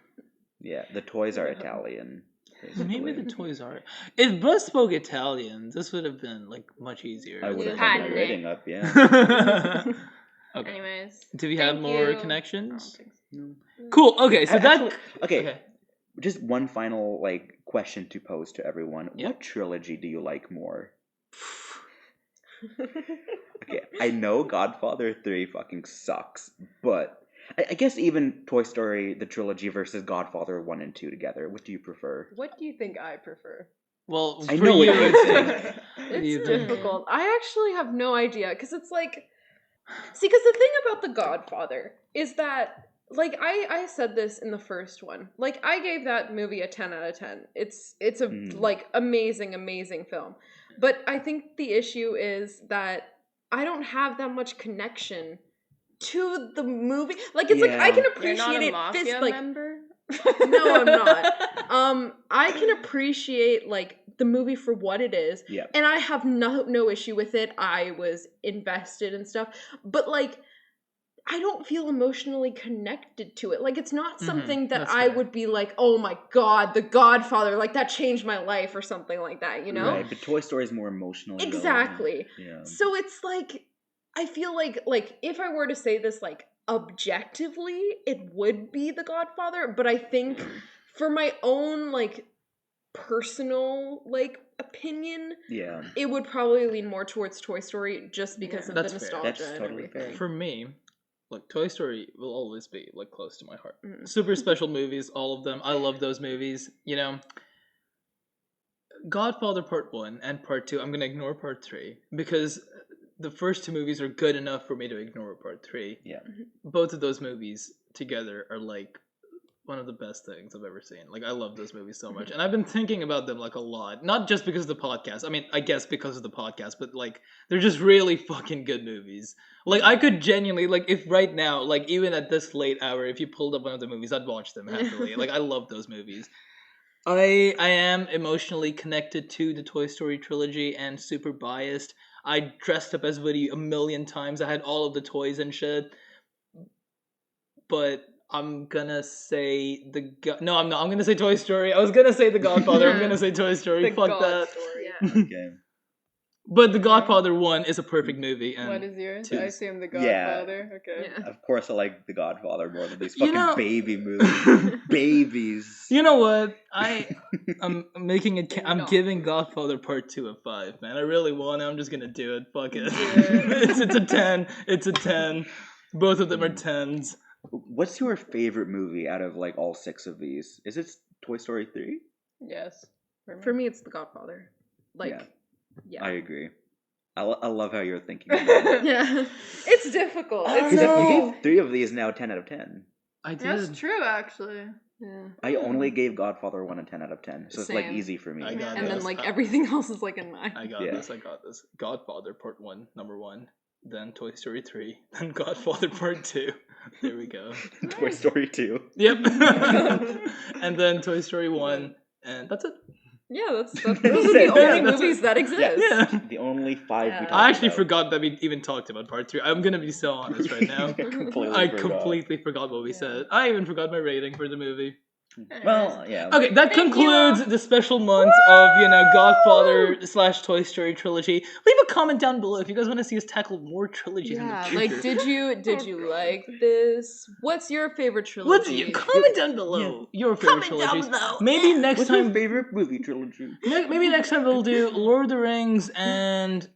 Yeah, the toys are Italian. Basically. Maybe the toys are. If Buzz spoke Italian, this would have been like much easier. I would have had my rating up, Okay. Anyways. Do we have more connections? No. Cool. Okay, so that. Okay. Just one final like question to pose to everyone. Yeah. What trilogy do you like more? Okay, I know Godfather 3 fucking sucks, but I guess even Toy Story, the trilogy versus Godfather 1 and 2 together, what do you prefer? What do you think I prefer? Well, I know what you think. It's difficult. I actually have no idea because it's like, see, because the thing about The Godfather is that, like, I said this in the first one. Like, I gave that movie a 10 out of 10. It's a like amazing film. But I think the issue is that I don't have that much connection to the movie. Like, it's like I can appreciate You're not a mafia member? No, I'm not. I can appreciate like the movie for what it is. Yeah. And I have no issue with it. I was invested and stuff. But like I don't feel emotionally connected to it. Like it's not something that I would be like, "Oh my god, The Godfather, like that changed my life" or something like that, you know? Right, but Toy Story is more emotional. Exactly. Yeah. So it's like I feel like if I were to say this like objectively, it would be The Godfather, but I think for my own like personal like opinion, it would probably lean more towards Toy Story just because of the nostalgia. That's totally fair. For me, look, Toy Story will always be like close to my heart. Super special movies, all of them. I love those movies. You know, Godfather Part 1 and Part 2, I'm going to ignore Part 3 because the first two movies are good enough for me to ignore Part 3. Yeah. Both of those movies together are like one of the best things I've ever seen. Like, I love those movies so much. And I've been thinking about them like a lot. Not just because of the podcast. I mean, I guess because of the podcast, but like, they're just really fucking good movies. Like, I could genuinely, like, if right now, like, even at this late hour, if you pulled up one of the movies, I'd watch them happily. Like, I love those movies. I am emotionally connected to the Toy Story trilogy and super biased. I dressed up as Woody a million times. I had all of the toys and shit. But I'm gonna say no, I'm not. I'm gonna say Toy Story. I was gonna say The Godfather. I'm gonna say Toy Story. Fuck that. Story. Okay. But The Godfather 1 is a perfect movie. And what is yours? 2. I assume The Godfather. Yeah. Okay. Yeah. Of course, I like The Godfather more than these fucking baby movies. Babies. You know what? I'm making it. I'm giving Godfather Part 2 a 5, man. I really want it. I'm just gonna do it. Fuck it. It's a 10. It's a 10. Both of them are 10s. What's your favorite movie out of like all 6 of these? Is it Toy Story 3? Yes. For me, it's The Godfather. Yeah. I agree. I love how you're thinking about it. Yeah. It's difficult. You gave 3 of these now 10 out of 10. I did. That's true, actually. Yeah. I only gave Godfather 1 a 10 out of 10. So it's like Same. easy for me. I got And this. then everything else is like a 9. I got this. Godfather Part 1, number 1. Then Toy Story 3. Then Godfather Part 2. There we go. Toy Story 2. Yep. And then Toy Story 1. And that's it. Yeah, those are the only movies that exist. Yeah. The only 5 we talked about. I actually forgot that we even talked about Part 3. I'm gonna be so honest right now. I completely forgot what we said. I even forgot my rating for the movie. Well, yeah. Okay, that concludes the special month of, Godfather / Toy Story trilogy. Leave a comment down below if you guys want to see us tackle more trilogies in the future. Did you like this? What's your favorite trilogy? Comment down below your favorite trilogies. Maybe next What's time. your favorite movie trilogy? Maybe next time we'll do Lord of the Rings and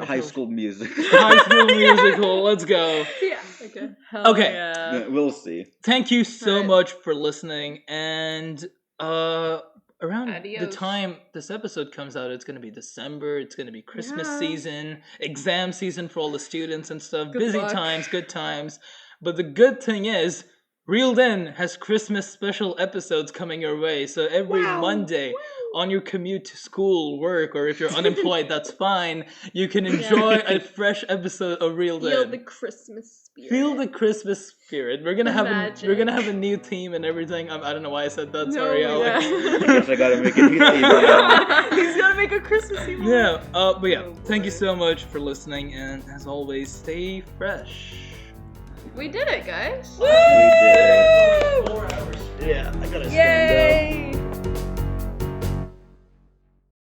High School Musical. High School Musical. Let's go. Yeah. Okay. Okay. Yeah, we'll see. Thank you so much for listening, and around the time this episode comes out, it's going to be December, it's going to be Christmas season, exam season for all the students and stuff, busy times, good times, but the good thing is, Reeled In has Christmas special episodes coming your way, so every Monday, on your commute to school, work, or if you're unemployed, that's fine, you can enjoy a fresh episode of Reeled In. Feel the Christmas spirit. Feel the Christmas spirit. We're gonna have a new theme and everything. I don't know why I said that. Sorry, Alex. I guess I gotta make a new theme now. He's gotta make a Christmas theme. Yeah. But yeah, thank you so much for listening, and as always, stay fresh. We did it, guys. We did it. 4 hours. Yeah, I gotta.